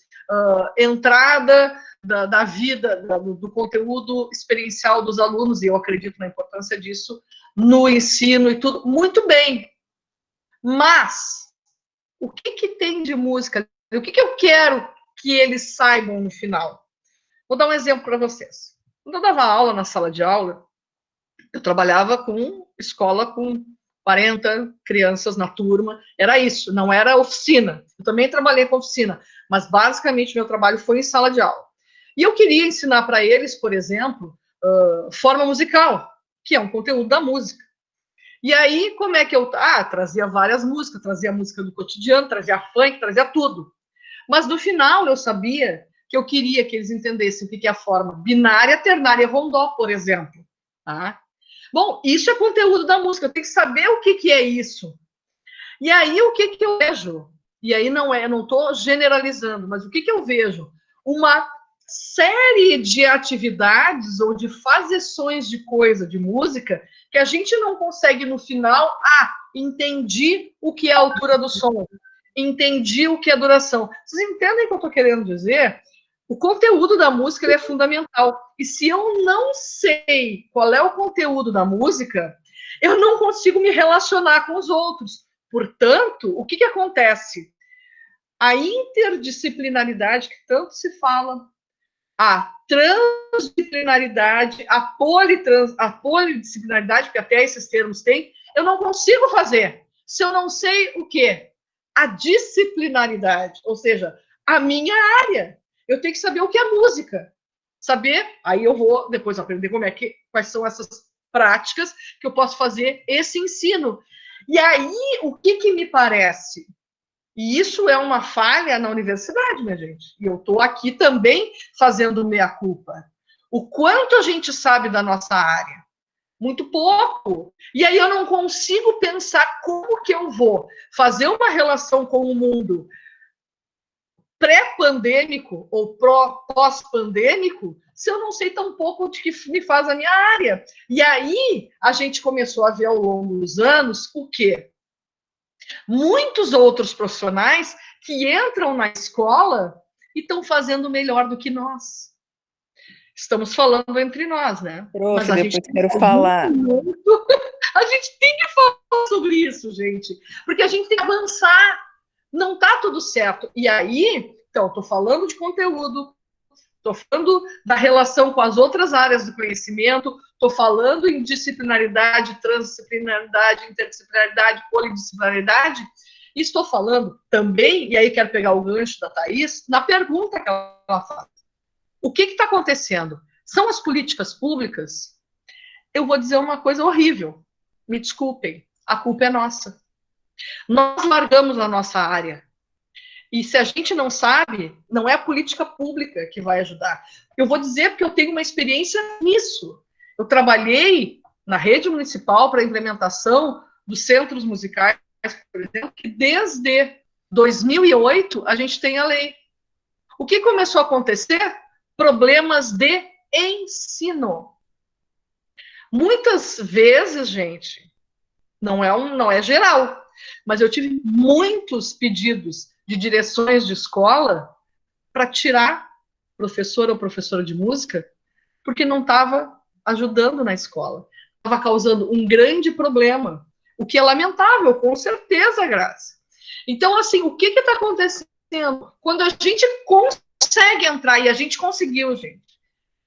entrada da vida, do conteúdo experiencial dos alunos, e eu acredito na importância disso, no ensino e tudo, muito bem. Mas, o que tem de música? O que eu quero que eles saibam no final? Vou dar um exemplo para vocês. Quando eu dava aula na sala de aula, eu trabalhava com escola com 40 crianças na turma, era isso, não era oficina. Eu também trabalhei com oficina, mas basicamente meu trabalho foi em sala de aula. E eu queria ensinar para eles, por exemplo, forma musical, que é um conteúdo da música. E aí, como é que eu... trazia várias músicas, trazia música do cotidiano, trazia funk, trazia tudo. Mas no final eu sabia que eu queria que eles entendessem o que é a forma binária, ternária, rondó, por exemplo. Tá? Bom, isso é conteúdo da música, eu tenho que saber o que é isso. E aí, o que eu vejo? E aí não estou generalizando, mas o que eu vejo? Uma série de atividades ou de fazeções de coisa, de música, que a gente não consegue no final, entendi o que é a altura do som, entendi o que é a duração. Vocês entendem o que eu estou querendo dizer? O conteúdo da música ele é fundamental. E se eu não sei qual é o conteúdo da música, eu não consigo me relacionar com os outros. Portanto, o que acontece? A interdisciplinaridade que tanto se fala, a transdisciplinaridade, a polidisciplinaridade, porque até esses termos tem, eu não consigo fazer se eu não sei o quê? A disciplinaridade, ou seja, a minha área. Eu tenho que saber o que é música. Saber, aí eu vou depois aprender quais são essas práticas que eu posso fazer esse ensino. E aí, o que me parece? E isso é uma falha na universidade, minha gente. E eu estou aqui também fazendo meia-culpa. O quanto a gente sabe da nossa área? Muito pouco. E aí eu não consigo pensar como que eu vou fazer uma relação com o mundo pré-pandêmico ou pós-pandêmico se eu não sei tão pouco de que me faz a minha área. E aí a gente começou a ver ao longo dos anos o quê? Muitos outros profissionais que entram na escola e estão fazendo melhor do que nós. Estamos falando entre nós, né? Prof, depois quero falar. A gente tem que falar sobre isso, gente. Porque a gente tem que avançar. Não está tudo certo. E aí, então, estou falando de conteúdo, estou falando da relação com as outras áreas do conhecimento, estou falando em disciplinaridade, transdisciplinaridade, interdisciplinaridade, polidisciplinaridade, e estou falando também, e aí quero pegar o gancho da Thaís, na pergunta que ela faz. O que está acontecendo? São as políticas públicas? Eu vou dizer uma coisa horrível. Me desculpem, a culpa é nossa. Nós largamos a nossa área. E se a gente não sabe, não é a política pública que vai ajudar. Eu vou dizer porque eu tenho uma experiência nisso. Eu trabalhei na rede municipal para a implementação dos centros musicais, por exemplo, que desde 2008 a gente tem a lei. O que começou a acontecer? Problemas de ensino. Muitas vezes, gente, não é geral, mas eu tive muitos pedidos de direções de escola para tirar professor ou professora de música porque não estava ajudando na escola. Estava causando um grande problema, o que é lamentável, com certeza, Graça. Então, assim, o que está acontecendo? Quando a gente consegue entrar, e a gente conseguiu, gente,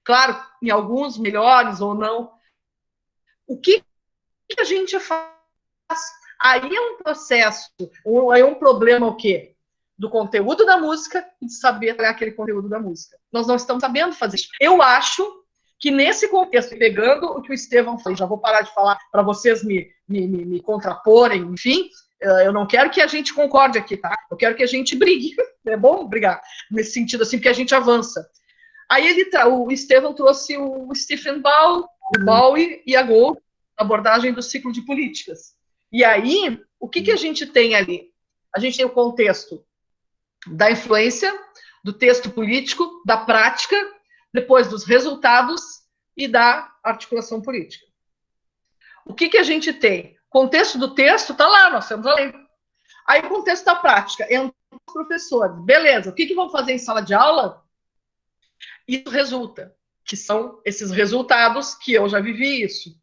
claro, em alguns melhores ou não, o que a gente faz? Aí é um processo, aí é um problema o quê? Do conteúdo da música e de saber trabalhar aquele conteúdo da música. Nós não estamos sabendo fazer isso. Eu acho que nesse contexto, pegando o que o Estevão fez, já vou parar de falar para vocês me contraporem, enfim, eu não quero que a gente concorde aqui, tá? Eu quero que a gente brigue. É bom brigar nesse sentido, assim, porque a gente avança. Aí o Estevão trouxe o Stephen Bowie e a Gold, abordagem do ciclo de políticas. E aí, o que a gente tem ali? A gente tem o contexto da influência, do texto político, da prática, depois dos resultados e da articulação política. O que a gente tem? O contexto do texto está lá, nós temos a lei. Aí o contexto da prática, entre os professores. Beleza, o que vão fazer em sala de aula? Isso resulta, que são esses resultados que eu já vivi isso.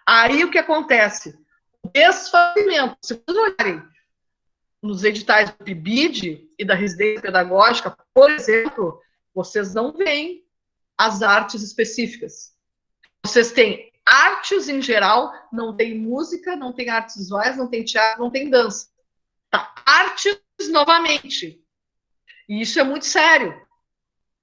Aí o que acontece? O desfazimento. Se vocês olharem nos editais do PIBID e da residência pedagógica, por exemplo, vocês não veem as artes específicas. Vocês têm artes em geral, não tem música, não tem artes visuais, não tem teatro, não tem dança. Tá? Artes novamente. E isso é muito sério.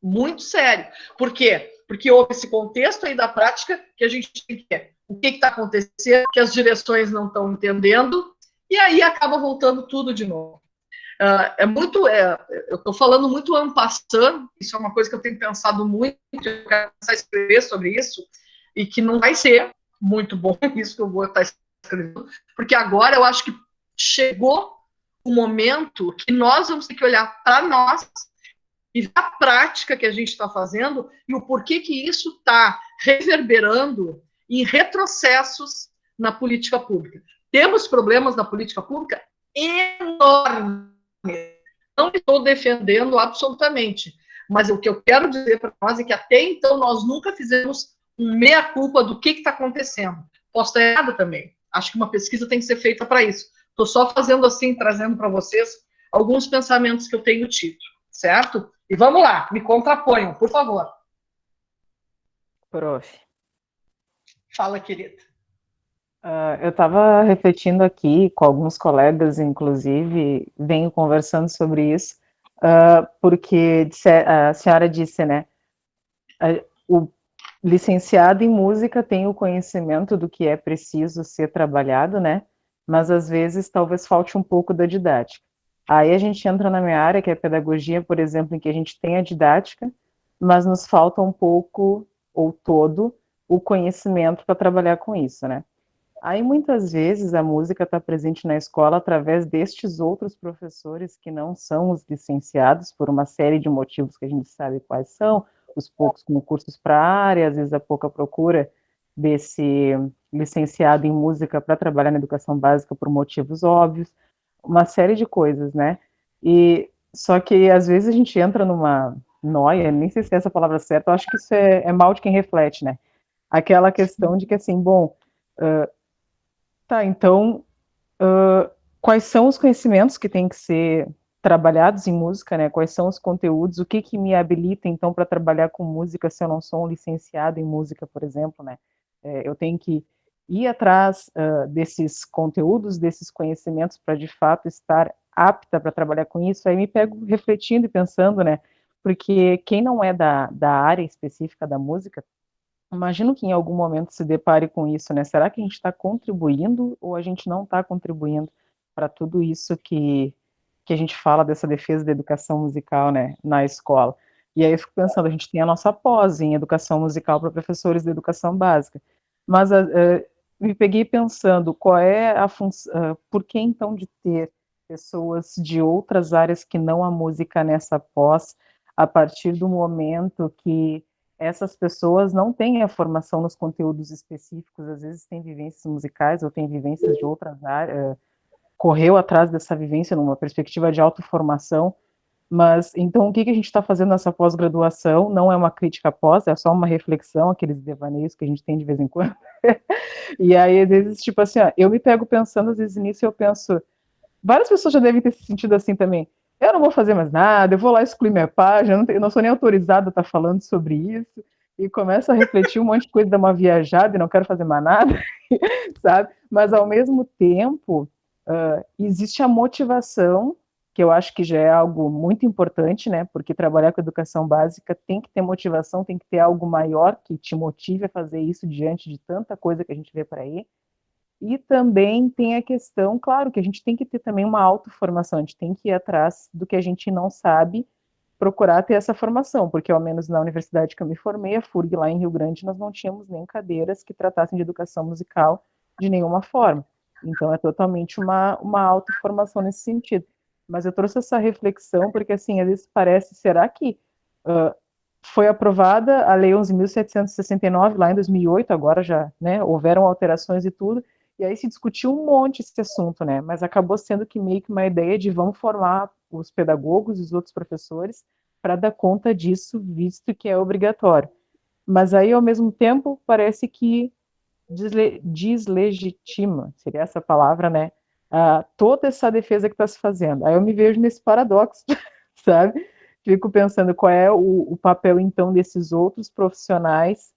Muito sério. Por quê? Porque houve esse contexto aí da prática que a gente tem que ver o que está acontecendo, que as direções não estão entendendo, e aí acaba voltando tudo de novo. Eu estou falando muito en passant, isso é uma coisa que eu tenho pensado muito, eu quero começar a escrever sobre isso, e que não vai ser muito bom isso que eu vou estar escrevendo, porque agora eu acho que chegou o momento que nós vamos ter que olhar para nós e ver a prática que a gente está fazendo e o porquê que isso está reverberando em retrocessos na política pública. Temos problemas na política pública enormes. Não estou defendendo absolutamente, mas o que eu quero dizer para nós é que até então nós nunca fizemos um meia-culpa do que está acontecendo. Posso estar errado também. Acho que uma pesquisa tem que ser feita para isso. Estou só fazendo assim, trazendo para vocês alguns pensamentos que eu tenho tido, certo? E vamos lá, me contraponham, por favor. Prof. Fala, querida. Eu estava refletindo aqui com alguns colegas, inclusive, venho conversando sobre isso, porque a senhora disse, né, o licenciado em música tem o conhecimento do que é preciso ser trabalhado, né, mas às vezes talvez falte um pouco da didática. Aí a gente entra na minha área, que é pedagogia, por exemplo, em que a gente tem a didática, mas nos falta um pouco, ou todo, o conhecimento para trabalhar com isso, né? Aí muitas vezes a música está presente na escola através destes outros professores que não são os licenciados, por uma série de motivos que a gente sabe quais são, os poucos concursos para a área, às vezes a pouca procura desse licenciado em música para trabalhar na educação básica por motivos óbvios, uma série de coisas, né? E só que às vezes a gente entra numa noia, nem sei se é essa a palavra certa, eu acho que isso é mal de quem reflete, né? Aquela questão de que assim, bom, tá, então quais são os conhecimentos que têm que ser trabalhados em música, né? Quais são os conteúdos, o que me habilita, então, para trabalhar com música se eu não sou um licenciado em música, por exemplo, né? Eu tenho que ir atrás desses conteúdos, desses conhecimentos, para, de fato, estar apta para trabalhar com isso. Aí me pego refletindo e pensando, né? Porque quem não é da área específica da música, imagino que em algum momento se depare com isso, né? Será que a gente está contribuindo ou a gente não está contribuindo para tudo isso que a gente fala dessa defesa da educação musical, né, na escola? E aí eu fico pensando, a gente tem a nossa pós em educação musical para professores de educação básica, mas me peguei pensando qual é a função, por que então de ter pessoas de outras áreas que não a música nessa pós, a partir do momento que essas pessoas não têm a formação nos conteúdos específicos, às vezes têm vivências musicais ou têm vivências de outras áreas, correu atrás dessa vivência numa perspectiva de autoformação, mas então o que a gente está fazendo nessa pós-graduação não é uma crítica pós, é só uma reflexão, aqueles devaneios que a gente tem de vez em quando, e aí às vezes, tipo assim, ó, eu me pego pensando, às vezes nisso eu penso, várias pessoas já devem ter se sentido assim também, eu não vou fazer mais nada, eu vou lá excluir minha página, eu não sou nem autorizada a estar falando sobre isso, e começa a refletir um monte de coisa, dar uma viajada e não quero fazer mais nada, sabe? Mas ao mesmo tempo, existe a motivação, que eu acho que já é algo muito importante, né? Porque trabalhar com educação básica tem que ter motivação, tem que ter algo maior que te motive a fazer isso diante de tanta coisa que a gente vê por aí. E também tem a questão, claro, que a gente tem que ter também uma autoformação, a gente tem que ir atrás do que a gente não sabe, procurar ter essa formação, porque ao menos na universidade que eu me formei, a FURG lá em Rio Grande, nós não tínhamos nem cadeiras que tratassem de educação musical de nenhuma forma. Então é totalmente uma autoformação nesse sentido. Mas eu trouxe essa reflexão porque, assim, às vezes parece, será que foi aprovada a Lei 11.769 lá em 2008, agora já, né, houveram alterações e tudo, e aí se discutiu um monte esse assunto, né, mas acabou sendo que meio que uma ideia de vamos formar os pedagogos e os outros professores para dar conta disso, visto que é obrigatório. Mas aí, ao mesmo tempo, parece que deslegitima, seria essa palavra, né, toda essa defesa que está se fazendo. Aí eu me vejo nesse paradoxo, sabe? Fico pensando qual é o papel, então, desses outros profissionais,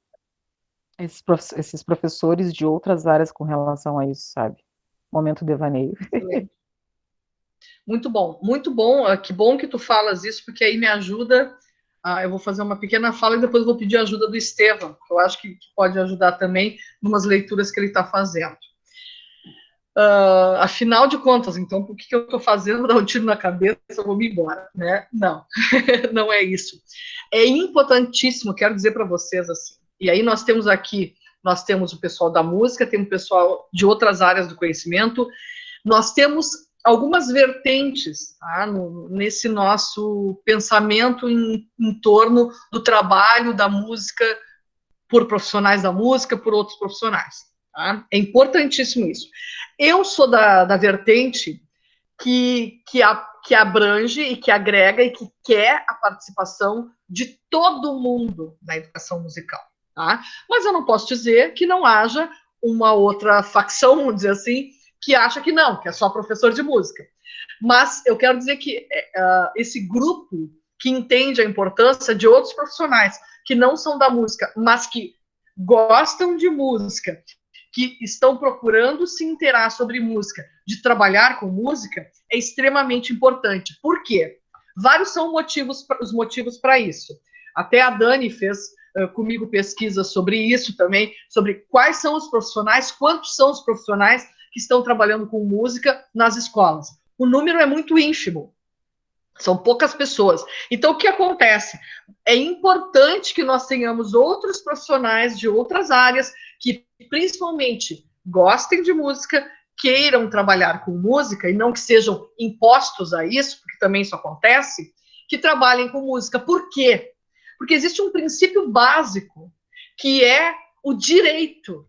esses professores de outras áreas com relação a isso, sabe? Momento devaneio. Muito bom, muito bom. Que bom que tu falas isso, porque aí me ajuda. Eu vou fazer uma pequena fala e depois vou pedir a ajuda do Estevam, que eu acho que pode ajudar também em umas leituras que ele está fazendo. Afinal de contas, então, por que eu estou fazendo? Dar um tiro na cabeça, eu vou me embora, né? Não, não é isso. É importantíssimo, quero dizer para vocês assim. E aí nós temos o pessoal da música, temos o pessoal de outras áreas do conhecimento, nós temos algumas vertentes, tá, nesse nosso pensamento em torno do trabalho da música por profissionais da música, por outros profissionais. Tá? É importantíssimo isso. Eu sou da vertente que abrange e que agrega e que quer a participação de todo mundo na educação musical. Tá? Mas eu não posso dizer que não haja uma outra facção, vamos dizer assim, que acha que não, que é só professor de música. Mas eu quero dizer que esse grupo que entende a importância de outros profissionais que não são da música, mas que gostam de música, que estão procurando se inteirar sobre música, de trabalhar com música, é extremamente importante. Por quê? Vários são os motivos para isso. Até a Dani fez comigo pesquisa sobre isso também, sobre quais são os profissionais, quantos são os profissionais que estão trabalhando com música nas escolas. o número é muito ínfimo. São poucas pessoas. Então, o que acontece? É importante que nós tenhamos outros profissionais de outras áreas que, principalmente, gostem de música, queiram trabalhar com música e não que sejam impostos a isso, porque também isso acontece, que trabalhem com música. Por quê? Porque existe um princípio básico, que é o direito.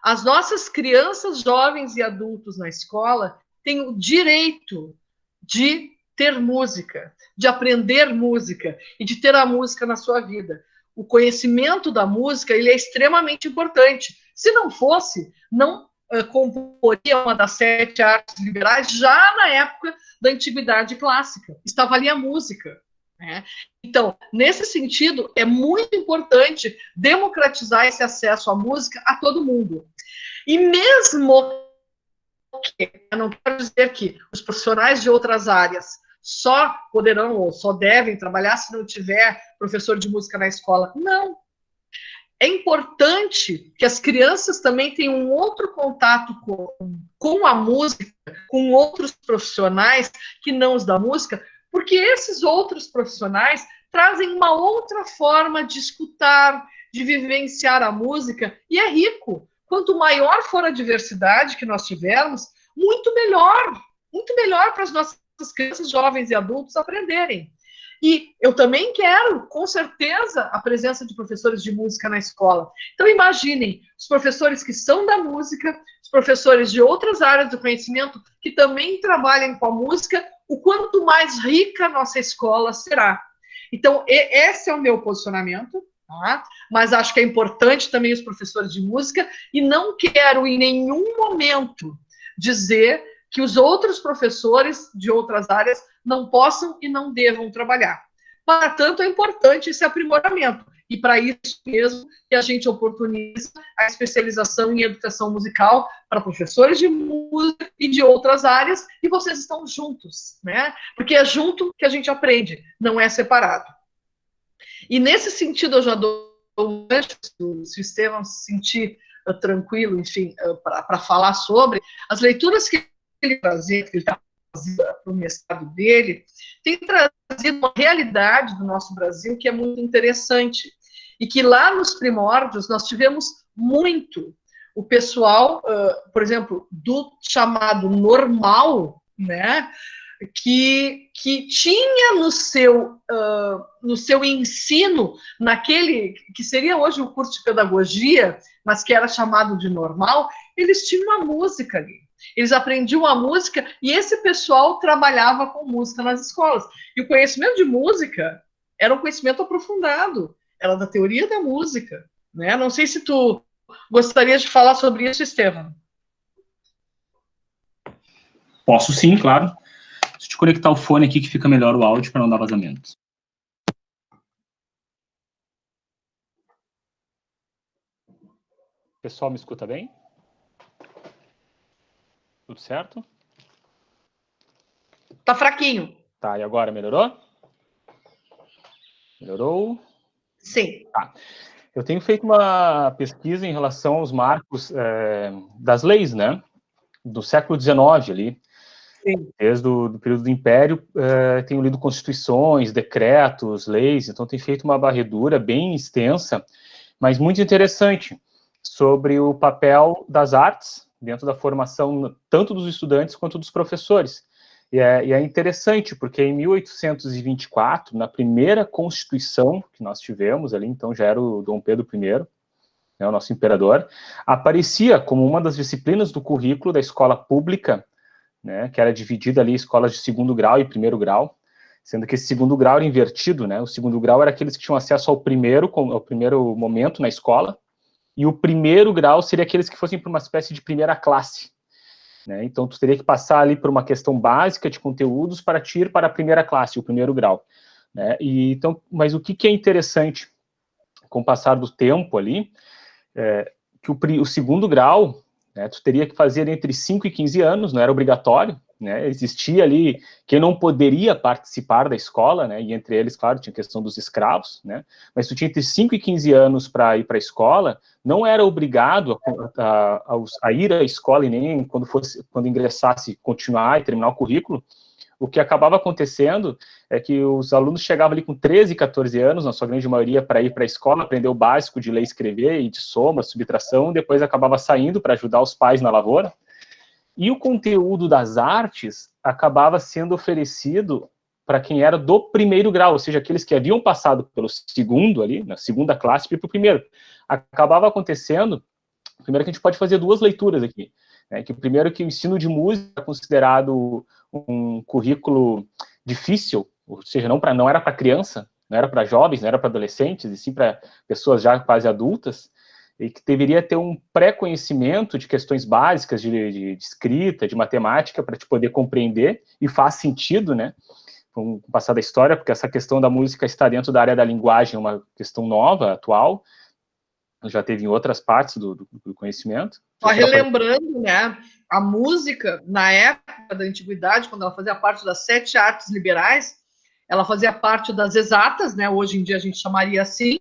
As nossas crianças, jovens e adultos na escola têm o direito de ter música, de aprender música e de ter a música na sua vida. O conhecimento da música, ele é extremamente importante. Se não fosse, não comporia uma das 7 artes liberais já na época da antiguidade clássica. Estava ali a música, né? Então, nesse sentido, é muito importante democratizar esse acesso à música a todo mundo. E mesmo que, eu não quero dizer que os profissionais de outras áreas só poderão ou só devem trabalhar se não tiver professor de música na escola. Não. É importante que as crianças também tenham um outro contato com a música, com outros profissionais que não os da música, porque esses outros profissionais trazem uma outra forma de escutar, de vivenciar a música, e é rico. Quanto maior for a diversidade que nós tivermos, muito melhor para as nossas crianças, jovens e adultos aprenderem. E eu também quero, com certeza, a presença de professores de música na escola. Então, imaginem, os professores que são da música, os professores de outras áreas do conhecimento, que também trabalhem com a música, o quanto mais rica a nossa escola será. Então, esse é o meu posicionamento, tá? Mas acho que é importante também os professores de música, e não quero em nenhum momento dizer que os outros professores de outras áreas não possam e não devam trabalhar. Para tanto, é importante esse aprimoramento. E para isso mesmo que a gente oportuniza a especialização em educação musical para professores de música e de outras áreas, e vocês estão juntos, né? Porque é junto que a gente aprende, não é separado. E nesse sentido, eu já dou um gancho, se o Estevão se sentir tranquilo, enfim, para falar sobre as leituras que ele trazia, que ele está trazendo para o mestrado dele, tem trazido uma realidade do nosso Brasil que é muito interessante, e que lá nos primórdios nós tivemos muito o pessoal, por exemplo, do chamado normal, né, que tinha no seu ensino, naquele que seria hoje o curso de pedagogia, mas que era chamado de normal, eles tinham a música ali. Eles aprendiam a música e esse pessoal trabalhava com música nas escolas. E o conhecimento de música era um conhecimento aprofundado, era da teoria da música, né? Não sei se tu gostaria de falar sobre isso, Estevão. Posso sim, claro. Deixa eu conectar o fone aqui que fica melhor o áudio para não dar vazamento. Pessoal, me escuta bem? Tudo certo? Tá fraquinho. Tá, e agora melhorou? Melhorou? Sim. Tá. Eu tenho feito uma pesquisa em relação aos marcos das leis, né? Do século XIX ali. Sim. Desde o período do Império, tenho lido constituições, decretos, leis, então tenho feito uma varredura bem extensa, mas muito interessante, sobre o papel das artes dentro da formação tanto dos estudantes quanto dos professores. E é interessante, porque em 1824, na primeira Constituição que nós tivemos ali, então já era o Dom Pedro I, né, o nosso imperador, aparecia como uma das disciplinas do currículo da escola pública, né, que era dividida ali em escolas de segundo grau e primeiro grau, sendo que esse segundo grau era invertido, né, o segundo grau era aqueles que tinham acesso ao primeiro momento na escola, e o primeiro grau seria aqueles que fossem para uma espécie de primeira classe, né, então tu teria que passar ali por uma questão básica de conteúdos para te ir para a primeira classe, o primeiro grau, né, e então, mas o que é interessante com o passar do tempo ali, que o segundo grau, né, tu teria que fazer entre 5 e 15 anos, não era obrigatório, né? Existia ali quem não poderia participar da escola, né? E entre eles, claro, tinha a questão dos escravos, né? Mas tu tinha entre 5 e 15 anos para ir para a escola, não era obrigado a ir à escola e nem quando ingressasse continuar e terminar o currículo. O que acabava acontecendo é que os alunos chegavam ali com 13, 14 anos, na sua grande maioria, para ir para a escola, aprender o básico de ler e escrever, e de soma, subtração, depois acabava saindo para ajudar os pais na lavoura. E o conteúdo das artes acabava sendo oferecido para quem era do primeiro grau, ou seja, aqueles que haviam passado pelo segundo ali, na segunda classe, para o primeiro. Acabava acontecendo, primeiro que a gente pode fazer duas leituras aqui, né, que o primeiro que o ensino de música é considerado um currículo difícil, ou seja, não era para criança, não era para jovens, não era para adolescentes, e sim para pessoas já quase adultas, e que deveria ter um pré-conhecimento de questões básicas de escrita, de matemática, para te poder compreender, e faz sentido, né, com o passar da história, porque essa questão da música está dentro da área da linguagem, é uma questão nova, atual, já teve em outras partes do conhecimento. Só relembrando, né, a música, na época da antiguidade, quando ela fazia parte das 7 artes liberais, ela fazia parte das exatas, né, hoje em dia a gente chamaria assim,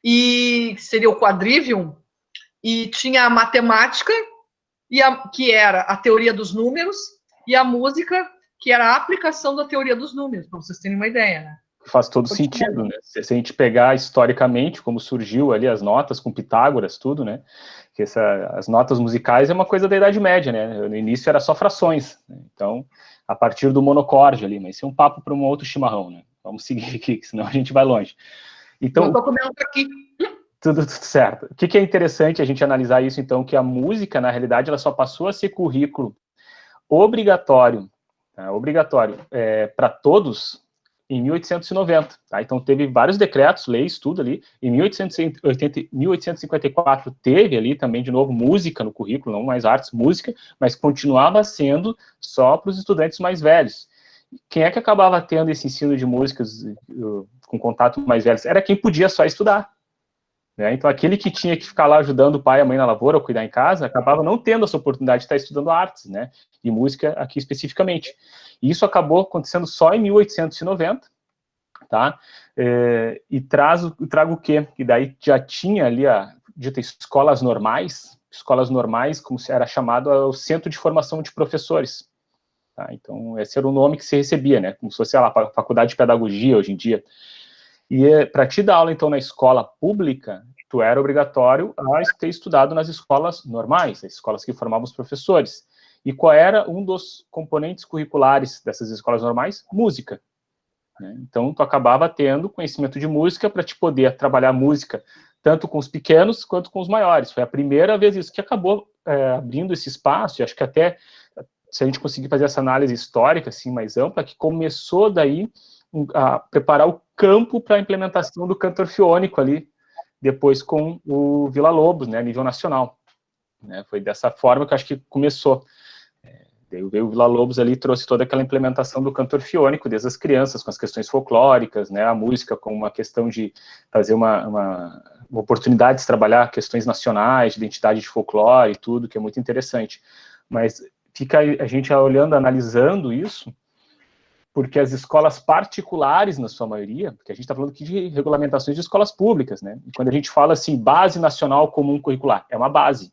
e seria o quadrivium, e tinha a matemática, que era a teoria dos números, e a música, que era a aplicação da teoria dos números, para vocês terem uma ideia, né? Faz todo sentido, né? Se a gente pegar historicamente como surgiu ali as notas com Pitágoras, tudo, né? Que as notas musicais é uma coisa da Idade Média, né? No início era só frações, né? Então, a partir do monocorde ali, mas isso é um papo para um outro chimarrão, né? Vamos seguir aqui, senão a gente vai longe. Então, eu tô comendo aqui. Tudo certo. O que é interessante a gente analisar isso, então, que a música, na realidade, ela só passou a ser currículo obrigatório, tá? Obrigatório para todos em 1890, tá? Então teve vários decretos, leis, tudo ali. Em 1854 teve ali também, de novo, música no currículo, não mais artes, música, mas continuava sendo só para os estudantes mais velhos. Quem é que acabava tendo esse ensino de músicas com contato mais velhos? Era quem podia só estudar, né? Então aquele que tinha que ficar lá ajudando o pai e a mãe na lavoura ou cuidar em casa, acabava não tendo essa oportunidade de estar estudando artes, né? E música aqui especificamente. E isso acabou acontecendo só em 1890, tá? E trago o quê? Que daí já tinha ali a dita escolas normais, como era chamado o Centro de Formação de Professores. Tá? Então, esse era o nome que se recebia, né? Como se fosse a faculdade de pedagogia hoje em dia. E para te dar aula, então, na escola pública, tu era obrigatório a ter estudado nas escolas normais, as escolas que formavam os professores. E qual era um dos componentes curriculares dessas escolas normais? Música. Né? Então, tu acabava tendo conhecimento de música para te poder trabalhar música tanto com os pequenos quanto com os maiores. Foi a primeira vez isso que acabou abrindo esse espaço, e acho que até, se a gente conseguir fazer essa análise histórica assim, mais ampla, que começou daí a preparar o campo para a implementação do canto orfeônico ali, depois com o Vila Lobos, né, a nível nacional. Né? Foi dessa forma que eu acho que começou. Veio o Vila Lobos ali, trouxe toda aquela implementação do canto orfeônico, desde as crianças, com as questões folclóricas, né, a música com uma questão de fazer uma oportunidade de trabalhar questões nacionais, de identidade de folclore e tudo, que é muito interessante. Mas fica a gente olhando, analisando isso, porque as escolas particulares, na sua maioria, porque a gente está falando aqui de regulamentações de escolas públicas, né, e quando a gente fala assim, base nacional comum curricular, é uma base.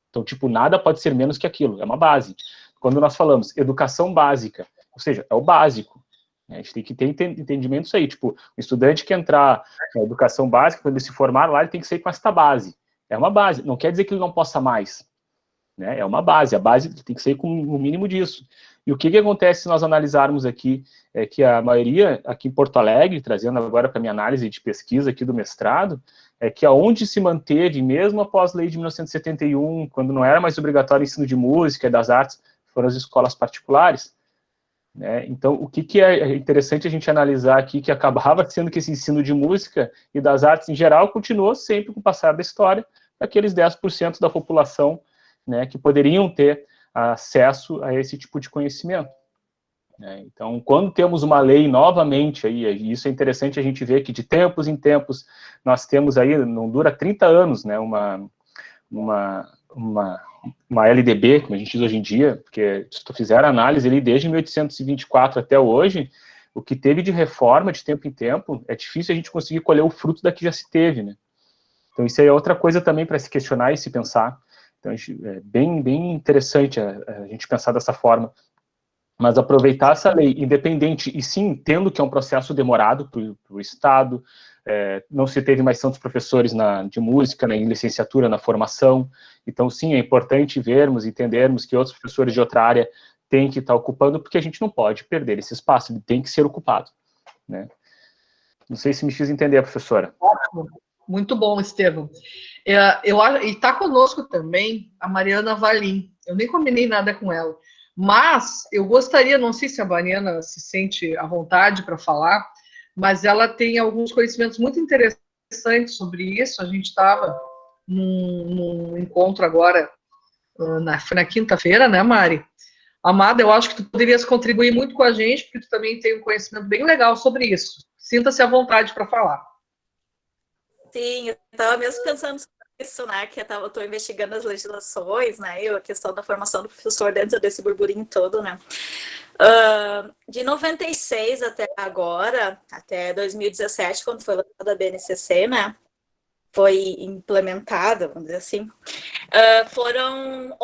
Então, tipo, nada pode ser menos que aquilo, é uma base. Quando nós falamos educação básica, ou seja, é o básico, né? A gente tem que ter entendimento disso aí, tipo, o estudante que entrar na educação básica, quando ele se formar lá, ele tem que sair com esta base. É uma base, não quer dizer que ele não possa mais, né? É uma base, a base tem que sair com o mínimo disso. E o que acontece se nós analisarmos aqui, é que a maioria, aqui em Porto Alegre, trazendo agora para a minha análise de pesquisa aqui do mestrado, é que aonde se manteve, mesmo após a lei de 1971, quando não era mais obrigatório o ensino de música e das artes, foram as escolas particulares, né? Então, o que é interessante a gente analisar aqui, que acabava sendo que esse ensino de música e das artes em geral continuou sempre com o passar da história, aqueles 10% da população, né, que poderiam ter acesso a esse tipo de conhecimento. Então, quando temos uma lei novamente, aí, e isso é interessante a gente ver que de tempos em tempos nós temos aí, não dura 30 anos, né, uma uma LDB, como a gente diz hoje em dia, porque se tu fizer a análise ali desde 1824 até hoje, o que teve de reforma de tempo em tempo, é difícil a gente conseguir colher o fruto da que já se teve, né? Então isso aí é outra coisa também para se questionar e se pensar. Então é bem interessante a gente pensar dessa forma. Mas aproveitar essa lei independente, e sim, entendo que é um processo demorado para o Estado, não se teve mais tantos professores de música, em licenciatura, na formação, então sim, é importante vermos, entendermos que outros professores de outra área têm que estar ocupando, porque a gente não pode perder esse espaço, ele tem que ser ocupado, né? Não sei se me fiz entender, professora. Ótimo. Muito bom, Estevam. E está conosco também a Mariana Valim. Eu nem combinei nada com ela. Mas eu gostaria, não sei se a Mariana se sente à vontade para falar, mas ela tem alguns conhecimentos muito interessantes sobre isso. A gente estava num encontro agora, foi na quinta-feira, né, Mari? Amada, eu acho que tu poderias contribuir muito com a gente, porque tu também tem um conhecimento bem legal sobre isso. Sinta-se à vontade para falar. Sim, eu estava mesmo pensando sobre isso, né? Que eu estou investigando as legislações, né? E a questão da formação do professor dentro desse burburinho todo, né? De 96 até agora, até 2017, quando foi lançada a BNCC, né? Foi implementada, vamos dizer assim. Foram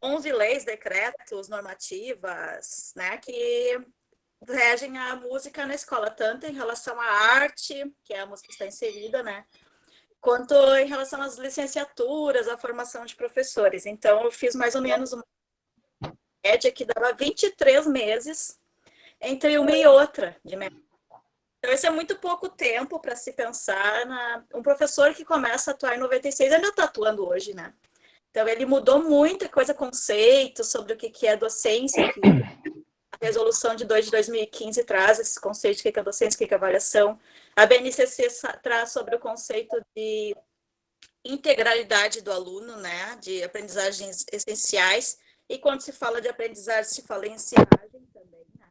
11 leis, decretos, normativas, né? Que regem a música na escola, tanto em relação à arte, que é a música que está inserida, né? Quanto em relação às licenciaturas, à formação de professores. Então, eu fiz mais ou menos uma média que dava 23 meses entre uma e outra de média. Então, esse é muito pouco tempo para se pensar um professor que começa a atuar em 96 ainda está atuando hoje, né? Então, ele mudou muita coisa, conceito sobre o que é docência, que a resolução de 2 de 2015 traz esses conceitos, o que é docência, o que é avaliação. A BNCC traz sobre o conceito de integralidade do aluno, né, de aprendizagens essenciais, e quando se fala de aprendizagem, se fala em ensinagem também, né?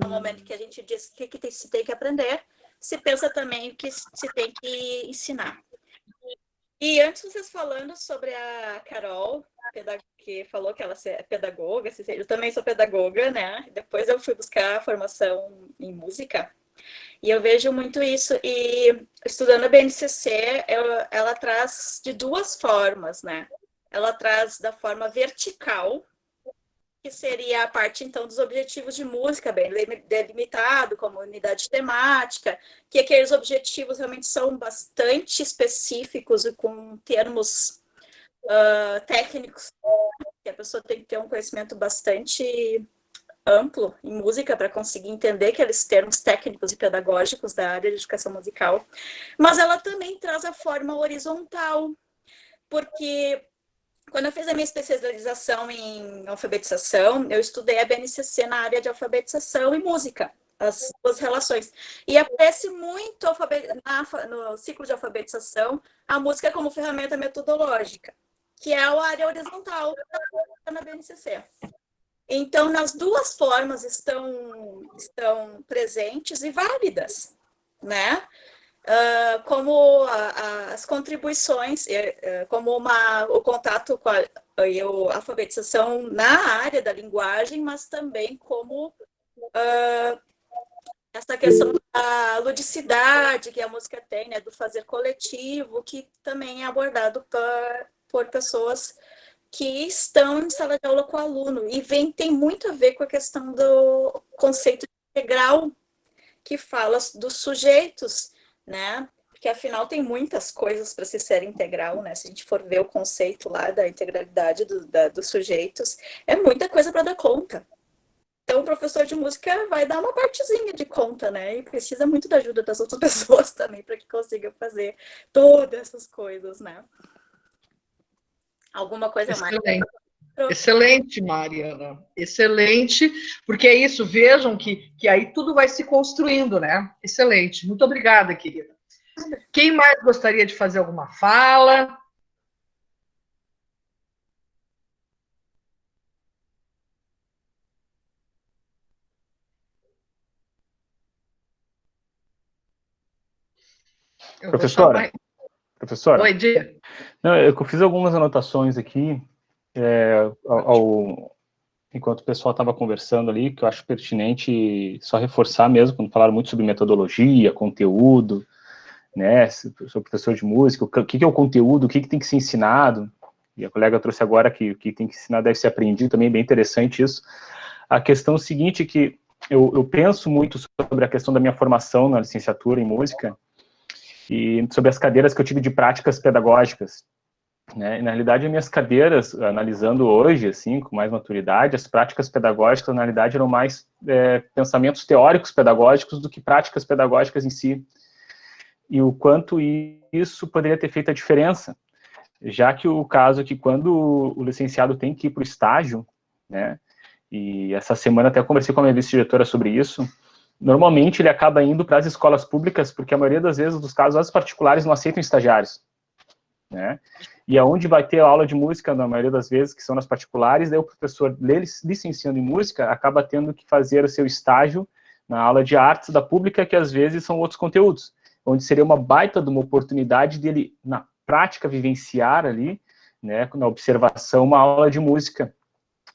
No momento que a gente diz o que se tem que aprender, se pensa também o que se tem que ensinar. E antes vocês falando sobre a Carol, que falou que ela é pedagoga, eu também sou pedagoga, né? Depois eu fui buscar formação em música, e eu vejo muito isso, e estudando a BNCC, ela traz de duas formas, né? Ela traz da forma vertical, que seria a parte, então, dos objetivos de música, bem delimitado, como unidade temática, que aqueles objetivos realmente são bastante específicos e com termos técnicos, que a pessoa tem que ter um conhecimento bastante amplo em música para conseguir entender aqueles termos técnicos e pedagógicos da área de educação musical, mas ela também traz a forma horizontal, porque quando eu fiz a minha especialização em alfabetização, eu estudei a BNCC na área de alfabetização e música, as duas relações, e aparece muito no ciclo de alfabetização a música como ferramenta metodológica, que é a área horizontal na BNCC. Então, nas duas formas estão presentes e válidas, né? Como as contribuições, como o contato com a alfabetização na área da linguagem, mas também como essa questão da ludicidade que a música tem, né? Do fazer coletivo, que também é abordado por pessoas que estão em sala de aula com o aluno, e tem muito a ver com a questão do conceito integral, que fala dos sujeitos, né? Porque afinal tem muitas coisas para se ser integral, né? Se a gente for ver o conceito lá da integralidade dos sujeitos, é muita coisa para dar conta. Então, o professor de música vai dar uma partezinha de conta, né? E precisa muito da ajuda das outras pessoas também para que consiga fazer todas essas coisas, né? Alguma coisa Excelente. mais? Excelente, Mariana. Excelente, porque é isso, vejam que aí tudo vai se construindo, né? Excelente. Muito obrigada, querida. Quem mais gostaria de fazer alguma fala? Professora? Oi, Dia. Não, eu fiz algumas anotações aqui, enquanto o pessoal estava conversando ali, que eu acho pertinente só reforçar mesmo, quando falaram muito sobre metodologia, conteúdo, né, sou professor de música, o que é o conteúdo, o que tem que ser ensinado, e a colega trouxe agora que o que tem que ensinar deve ser aprendido, também bem interessante isso. A questão seguinte é que eu penso muito sobre a questão da minha formação na licenciatura em música, e sobre as cadeiras que eu tive de práticas pedagógicas, né? Na realidade, as minhas cadeiras, analisando hoje, assim, com mais maturidade, as práticas pedagógicas, na realidade, eram mais pensamentos teóricos pedagógicos do que práticas pedagógicas em si. E o quanto isso poderia ter feito a diferença, já que o caso é que quando o licenciado tem que ir para o estágio, né, e essa semana até conversei com a minha vice-diretora sobre isso, normalmente ele acaba indo para as escolas públicas, porque a maioria das vezes, dos casos, as particulares não aceitam estagiários, né? E aonde vai ter aula de música, na maioria das vezes, que são nas particulares, daí o professor, licenciando em música, acaba tendo que fazer o seu estágio na aula de artes da pública, que às vezes são outros conteúdos, onde seria uma baita de uma oportunidade dele, na prática, vivenciar ali, né, na observação, uma aula de música,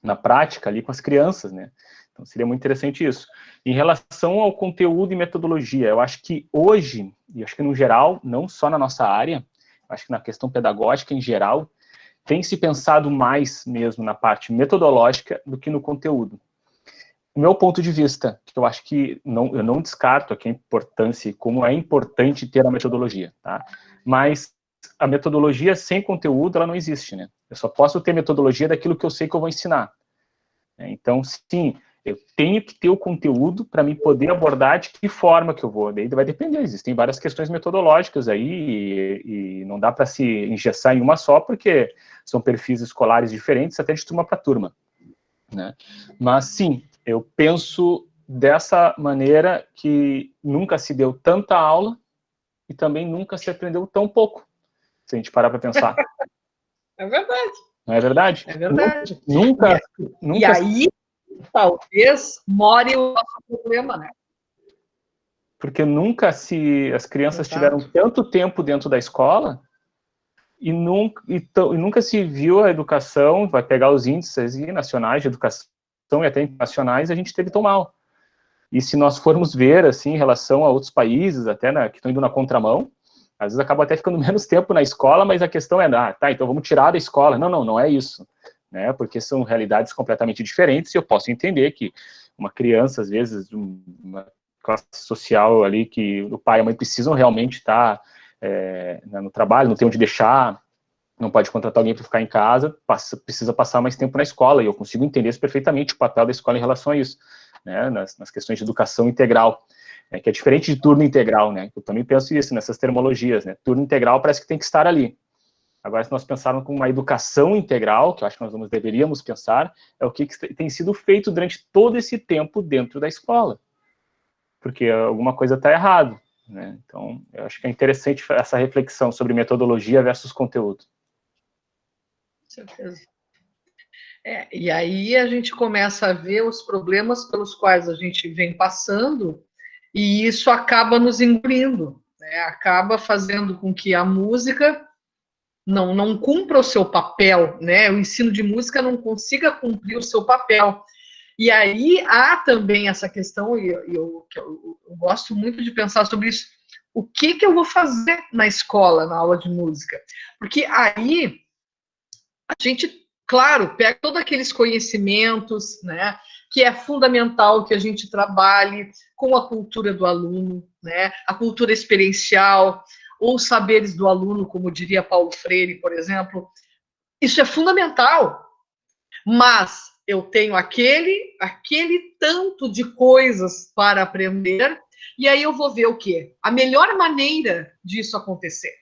na prática, ali com as crianças, né? Então seria muito interessante isso. Em relação ao conteúdo e metodologia, eu acho que hoje, e acho que no geral, não só na nossa área, acho que na questão pedagógica em geral, tem se pensado mais mesmo na parte metodológica do que no conteúdo. O meu ponto de vista, que eu acho que eu não descarto aqui a importância e como é importante ter a metodologia, tá? Mas a metodologia sem conteúdo, ela não existe, né? Eu só posso ter metodologia daquilo que eu sei que eu vou ensinar. Então, sim, eu tenho que ter o conteúdo para me poder abordar de que forma que eu vou. Daí vai depender, existem várias questões metodológicas aí e não dá para se engessar em uma só, porque são perfis escolares diferentes, até de turma para turma, né? Mas, sim, eu penso dessa maneira que nunca se deu tanta aula e também nunca se aprendeu tão pouco, se a gente parar para pensar. É verdade. Não é verdade? É verdade. Nunca. E aí, talvez, more o nosso problema, né? Porque nunca as crianças tiveram tanto tempo dentro da escola e nunca se viu a educação, vai pegar os índices nacionais de educação e até internacionais, a gente teve tão mal. E se nós formos ver, assim, em relação a outros países, até que estão indo na contramão, às vezes acaba até ficando menos tempo na escola, mas a questão é, tá, então vamos tirar da escola. Não é isso, né? Porque são realidades completamente diferentes e eu posso entender que uma criança, às vezes, uma classe social ali, que o pai e a mãe precisam realmente estar no trabalho, não tem onde deixar, não pode contratar alguém para ficar em casa, precisa passar mais tempo na escola, e eu consigo entender perfeitamente o papel da escola em relação a isso, né? Nas questões de educação integral. Que é diferente de turno integral, né? Eu também penso isso nessas terminologias, né? Turno integral parece que tem que estar ali. Agora, se nós pensarmos com uma educação integral, que eu acho que nós deveríamos pensar, é o que tem sido feito durante todo esse tempo dentro da escola. Porque alguma coisa está errado, né? Então, eu acho que é interessante essa reflexão sobre metodologia versus conteúdo. Com certeza. E aí a gente começa a ver os problemas pelos quais a gente vem passando e isso acaba nos engolindo, né? Acaba fazendo com que a música não cumpra o seu papel, né? O ensino de música não consiga cumprir o seu papel. E aí há também essa questão, e eu gosto muito de pensar sobre isso, o que eu vou fazer na escola, na aula de música? Porque aí a gente, claro, pega todos aqueles conhecimentos, né, que é fundamental que a gente trabalhe com a cultura do aluno, né, a cultura experiencial, ou os saberes do aluno, como diria Paulo Freire, por exemplo. Isso é fundamental, mas eu tenho aquele tanto de coisas para aprender, e aí eu vou ver o quê? A melhor maneira disso acontecer.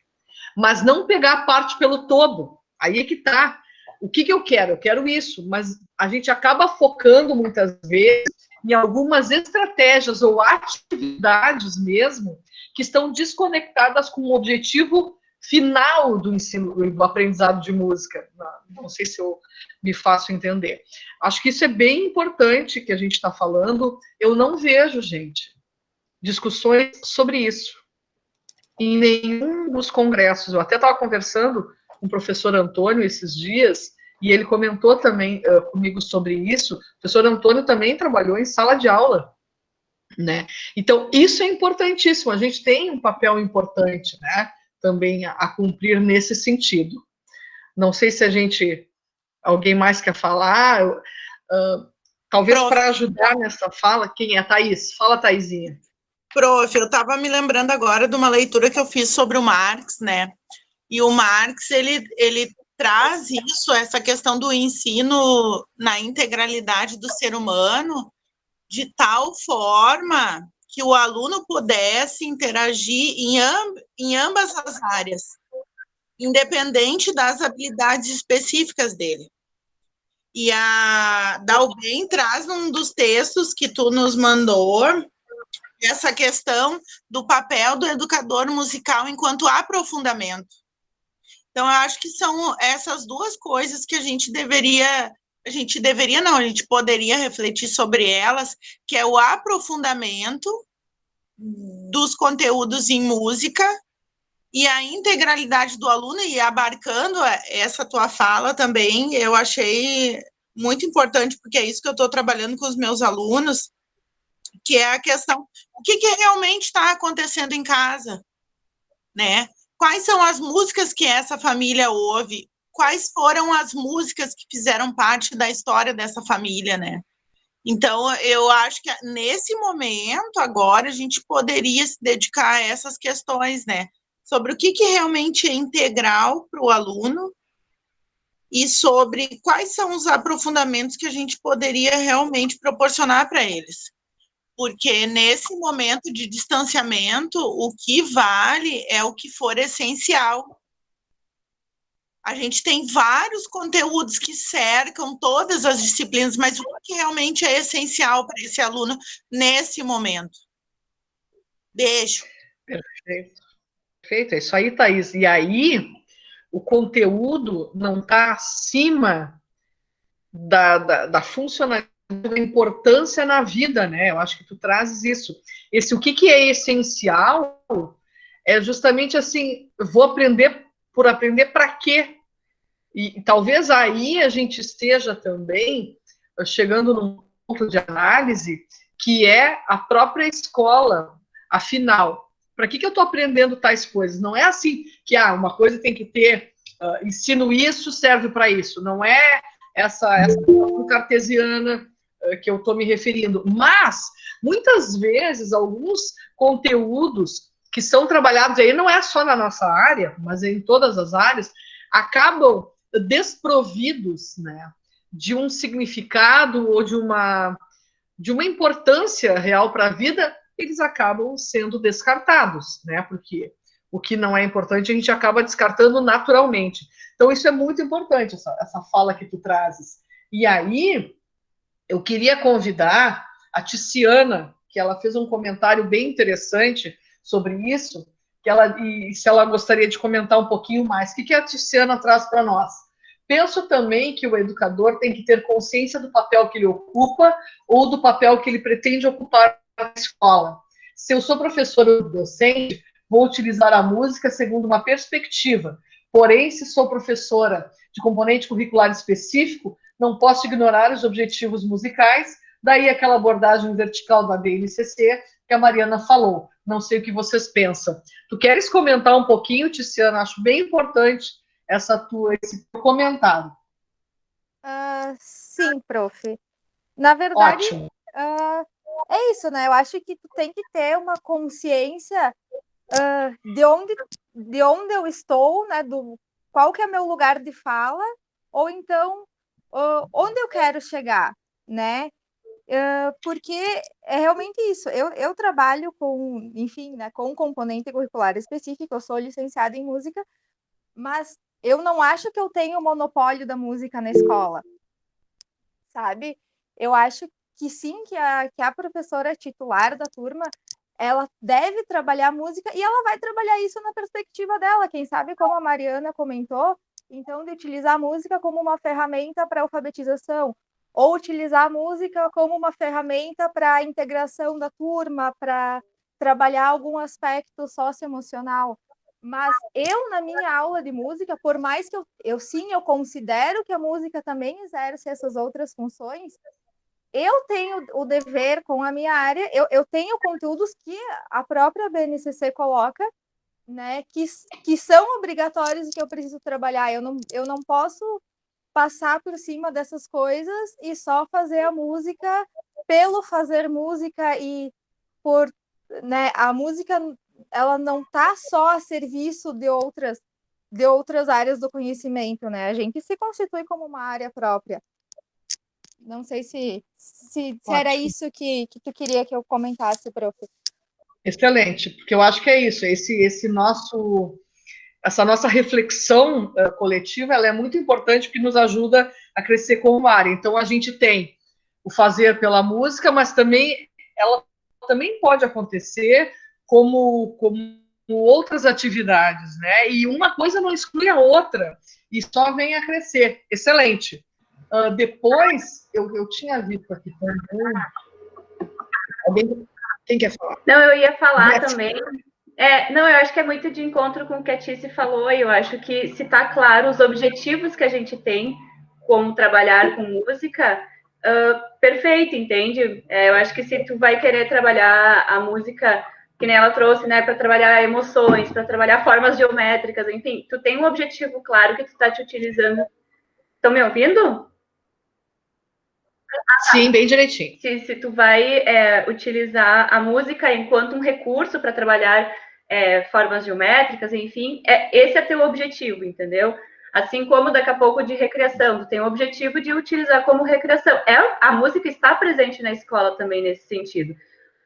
Mas não pegar a parte pelo todo. Aí é que tá. O que eu quero? Eu quero isso, mas a gente acaba focando muitas vezes em algumas estratégias ou atividades mesmo que estão desconectadas com o objetivo final do ensino, do aprendizado de música. Não sei se eu me faço entender. Acho que isso é bem importante que a gente está falando. Eu não vejo, gente, discussões sobre isso em nenhum dos congressos. Eu até estava conversando com o professor Antônio esses dias, e ele comentou também comigo sobre isso. O professor Antônio também trabalhou em sala de aula, né? Então, isso é importantíssimo, a gente tem um papel importante, né, também a cumprir nesse sentido. Não sei se alguém mais quer falar, talvez para ajudar nessa fala, quem é? Thaís? Fala, Thaisinha. Prof, eu estava me lembrando agora de uma leitura que eu fiz sobre o Marx, né? E o Marx, ele traz isso, essa questão do ensino na integralidade do ser humano, de tal forma que o aluno pudesse interagir em ambas as áreas, independente das habilidades específicas dele. E a Dalben traz num dos textos que tu nos mandou essa questão do papel do educador musical enquanto aprofundamento. Então, eu acho que são essas duas coisas que a gente poderia refletir sobre elas, que é o aprofundamento dos conteúdos em música e a integralidade do aluno, e abarcando essa tua fala também, eu achei muito importante, porque é isso que eu estou trabalhando com os meus alunos, que é a questão, o que realmente está acontecendo em casa, né? Quais são as músicas que essa família ouve? Quais foram as músicas que fizeram parte da história dessa família, né? Então, eu acho que nesse momento, agora, a gente poderia se dedicar a essas questões, né? Sobre o que realmente é integral para o aluno e sobre quais são os aprofundamentos que a gente poderia realmente proporcionar para eles. Porque nesse momento de distanciamento, o que vale é o que for essencial. A gente tem vários conteúdos que cercam todas as disciplinas, mas o que realmente é essencial para esse aluno nesse momento? Beijo. Perfeito. Perfeito, é isso aí, Thaís. E aí, o conteúdo não está acima da funcionalidade, da importância na vida, né? Eu acho que tu trazes isso. O que é essencial é justamente assim, vou aprender por aprender para quê? E talvez aí a gente esteja também chegando num ponto de análise que é a própria escola. Afinal, para que eu estou aprendendo tais coisas? Não é assim que uma coisa tem que ter, ensino isso, serve para isso. Não é essa cartesiana que eu estou me referindo. Mas, muitas vezes, alguns conteúdos que são trabalhados aí, não é só na nossa área, mas em todas as áreas, acabam desprovidos, né, de um significado ou de uma importância real para a vida, eles acabam sendo descartados, né, porque o que não é importante a gente acaba descartando naturalmente. Então, isso é muito importante, essa fala que tu trazes. E aí, eu queria convidar a Tiziana, que ela fez um comentário bem interessante sobre isso, e se ela gostaria de comentar um pouquinho mais. O que a Tiziana traz para nós? Penso também que o educador tem que ter consciência do papel que ele ocupa ou do papel que ele pretende ocupar na escola. Se eu sou professora ou docente, vou utilizar a música segundo uma perspectiva. Porém, se sou professora de componente curricular específico, não posso ignorar os objetivos musicais, daí aquela abordagem vertical da BNCC que a Mariana falou. Não sei o que vocês pensam. Tu queres comentar um pouquinho, Tiziana? Acho bem importante esse comentário. Sim, prof. Na verdade, Ótimo. É isso, né? Eu acho que tu tem que ter uma consciência de onde eu estou, né? Qual que é meu lugar de fala, ou então onde eu quero chegar, né? Porque é realmente isso. Eu trabalho com, enfim, né, com um componente curricular específico, eu sou licenciada em música, mas eu não acho que eu tenho o monopólio da música na escola, sabe? Eu acho que sim, que a professora titular da turma, ela deve trabalhar música e ela vai trabalhar isso na perspectiva dela, quem sabe, como a Mariana comentou, então, de utilizar a música como uma ferramenta para alfabetização, ou utilizar a música como uma ferramenta para a integração da turma, para trabalhar algum aspecto socioemocional. Mas eu, na minha aula de música, por mais que eu considero que a música também exerce essas outras funções, eu tenho o dever com a minha área, eu tenho conteúdos que a própria BNCC coloca, né, que são obrigatórios e que eu preciso trabalhar. Eu não posso passar por cima dessas coisas e só fazer a música pelo fazer música e por, né, a música ela não está só a serviço de outras áreas do conhecimento, né? A gente se constitui como uma área própria. Não sei se era isso que tu queria que eu comentasse, prof. Excelente, porque eu acho que é isso, essa nossa reflexão coletiva, ela é muito importante, porque nos ajuda a crescer como área. Então, a gente tem o fazer pela música, mas também ela também pode acontecer como outras atividades, né? E uma coisa não exclui a outra, e só vem a crescer. Excelente. Depois, eu tinha visto aqui também... Alguém... Quem quer falar? Não, eu ia falar também. Não, eu acho que é muito de encontro com o que a Tice falou, e eu acho que se está claro os objetivos que a gente tem como trabalhar com música, perfeito, entende? Eu acho que se tu vai querer trabalhar a música, que nem ela trouxe, né, para trabalhar emoções, para trabalhar formas geométricas, enfim, tu tem um objetivo claro que tu está te utilizando. Estão me ouvindo? Sim, bem direitinho. Se tu vai utilizar a música enquanto um recurso para trabalhar formas geométricas, enfim, esse é teu objetivo, entendeu? Assim como daqui a pouco de recreação, tu tem o objetivo de utilizar como recreação. A música está presente na escola também nesse sentido.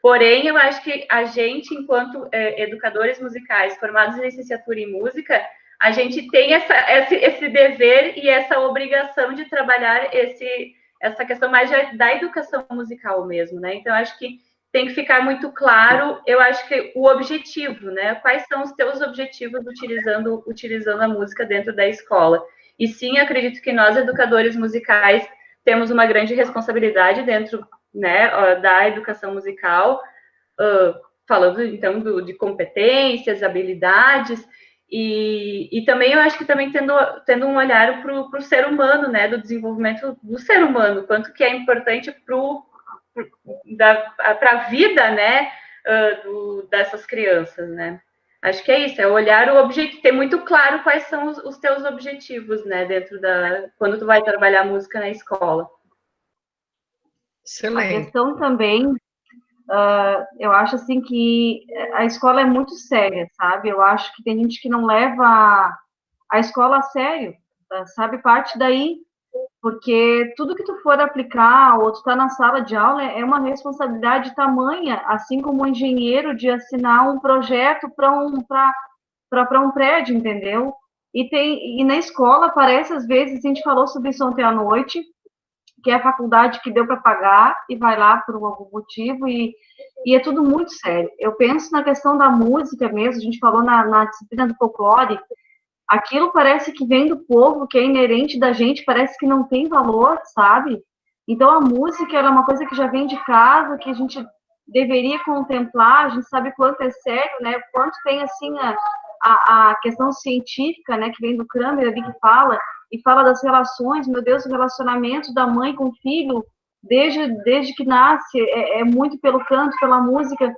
Porém, eu acho que a gente, enquanto educadores musicais formados em licenciatura em música, a gente tem esse dever e essa obrigação de trabalhar essa questão mais da educação musical mesmo, né? Então, acho que tem que ficar muito claro, eu acho que o objetivo, né? Quais são os teus objetivos utilizando a música dentro da escola? E sim, acredito que nós, educadores musicais, temos uma grande responsabilidade dentro, né, da educação musical, falando, então, de competências, habilidades, e também eu acho que também tendo um olhar para o ser humano, né, do desenvolvimento do ser humano, quanto que é importante para a vida, né, dessas crianças, né. Acho que é isso, é olhar o objetivo, ter muito claro quais são os teus objetivos, né, quando tu vai trabalhar música na escola. Excelente. A questão também, eu acho assim que a escola é muito séria, sabe? Eu acho que tem gente que não leva a escola a sério, sabe? Parte daí, porque tudo que tu for aplicar ou tu tá na sala de aula é uma responsabilidade tamanha, assim como o engenheiro de assinar um projeto para um prédio, entendeu? E na escola parece, às vezes, a gente falou sobre isso ontem à noite, que é a faculdade que deu para pagar e vai lá por algum motivo, e é tudo muito sério. Eu penso na questão da música mesmo, a gente falou na disciplina do folclore, aquilo parece que vem do povo, que é inerente da gente, parece que não tem valor, sabe? Então a música ela é uma coisa que já vem de casa, que a gente deveria contemplar, a gente sabe quanto é sério, né? Quanto tem, assim, a questão científica, né, que vem do Kramer ali, que fala das relações, meu Deus, o relacionamento da mãe com o filho, desde que nasce, é muito pelo canto, pela música,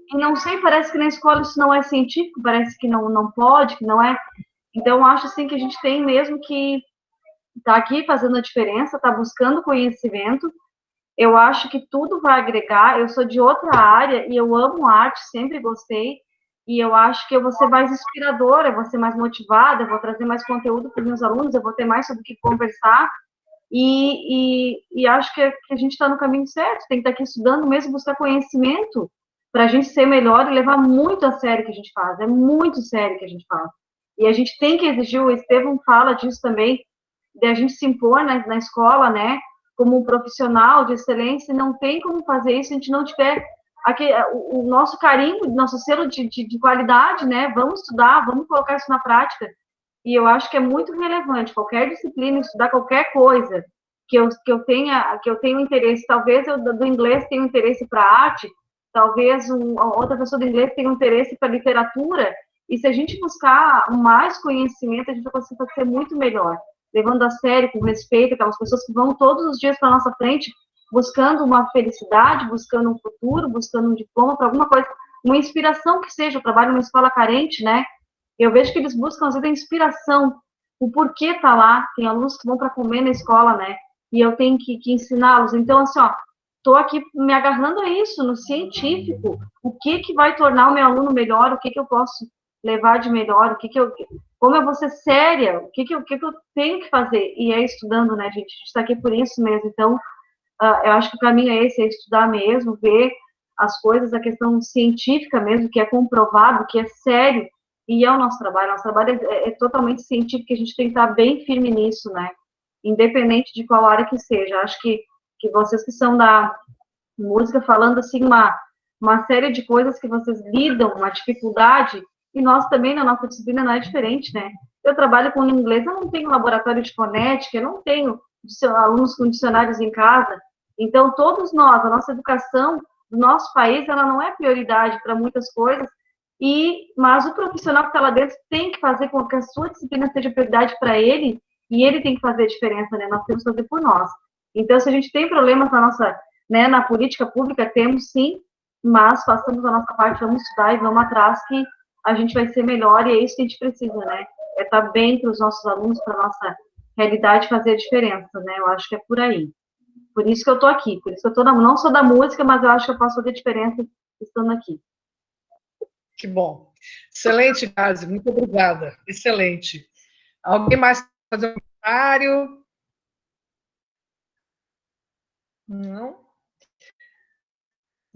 e não sei, parece que na escola isso não é científico, parece que não pode, que não é, então acho assim que a gente tem mesmo que estar aqui fazendo a diferença, estar buscando conhecimento, eu acho que tudo vai agregar, eu sou de outra área, e eu amo arte, sempre gostei, e eu acho que eu vou ser mais inspiradora, eu vou ser mais motivada, eu vou trazer mais conteúdo para os meus alunos, eu vou ter mais sobre o que conversar, e acho que a gente está no caminho certo, tem que estar aqui estudando mesmo, buscar conhecimento, para a gente ser melhor e levar muito a sério o que a gente faz, é muito sério o que a gente faz. E a gente tem que exigir, o Estevam fala disso também, de a gente se impor na escola, né, como um profissional de excelência, não tem como fazer isso se a gente não tiver o nosso carinho, nosso selo de qualidade, né? Vamos estudar, vamos colocar isso na prática. E eu acho que é muito relevante, qualquer disciplina, estudar qualquer coisa que eu tenha interesse. Talvez eu do inglês tenha interesse para arte, talvez outra pessoa do inglês tenha interesse para literatura, E se a gente buscar mais conhecimento, a gente vai conseguir ser muito melhor, levando a sério, com respeito, aquelas pessoas que vão todos os dias para nossa frente, buscando uma felicidade, buscando um futuro, buscando um diploma para alguma coisa, uma inspiração que seja. Eu trabalho numa escola carente, né? Eu vejo que eles buscam, às vezes, a inspiração, o porquê tá lá. Tem alunos que vão para comer na escola, né? E eu tenho que ensiná-los. Então, assim, ó, tô aqui me agarrando a isso, no científico. O que vai tornar o meu aluno melhor? O que eu posso levar de melhor? Como eu vou ser séria? O que eu tenho que fazer? E é estudando, né, gente? A gente está aqui por isso mesmo. Então, eu acho que o caminho é esse, é estudar mesmo, ver as coisas, a questão científica mesmo, que é comprovado, que é sério, e é o nosso trabalho. Nosso trabalho é totalmente científico, a gente tem que estar bem firme nisso, né? Independente de qual área que seja. Acho que vocês que são da música, falando assim, uma série de coisas que vocês lidam, uma dificuldade, e nós também, na nossa disciplina, não é diferente, né? Eu trabalho com inglês, eu não tenho laboratório de fonética, eu não tenho alunos com dicionários em casa. Então, todos nós, a nossa educação do nosso país, ela não é prioridade para muitas coisas, mas o profissional que está lá dentro tem que fazer com que a sua disciplina seja prioridade para ele, e ele tem que fazer a diferença, né? Nós temos que fazer por nós. Então, se a gente tem problemas na nossa, né, na política pública, temos sim, mas façamos a nossa parte, vamos estudar e vamos atrás, que a gente vai ser melhor, e é isso que a gente precisa, né? É estar bem para os nossos alunos, para a nossa realidade, fazer a diferença, né? Eu acho que é por aí. Por isso que eu estou aqui, por isso que eu não sou da música, mas eu acho que eu posso fazer diferença estando aqui. Que bom. Excelente, Gazi, muito obrigada. Excelente. Alguém mais quer fazer um comentário? Não?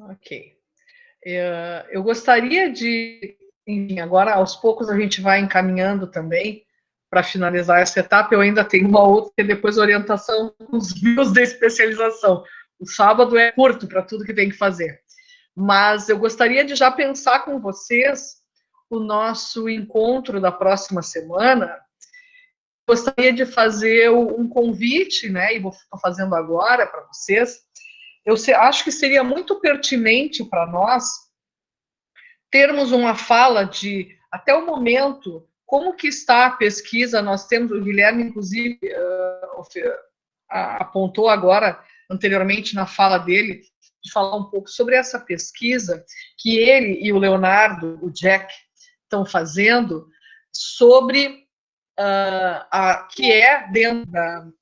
Ok. Eu gostaria de, enfim, agora aos poucos a gente vai encaminhando também para finalizar essa etapa. Eu ainda tenho uma outra, que é depois orientação dos meus de especialização. O sábado é curto para tudo que tem que fazer. Mas eu gostaria de já pensar com vocês o nosso encontro da próxima semana. Gostaria de fazer um convite, né, e estou fazendo agora para vocês. Eu acho que seria muito pertinente para nós termos uma fala de, até o momento, como que está a pesquisa. Nós temos, o Guilherme, inclusive, apontou agora, anteriormente, na fala dele, de falar um pouco sobre essa pesquisa que ele e o Leonardo, o Jack, estão fazendo sobre que é dentro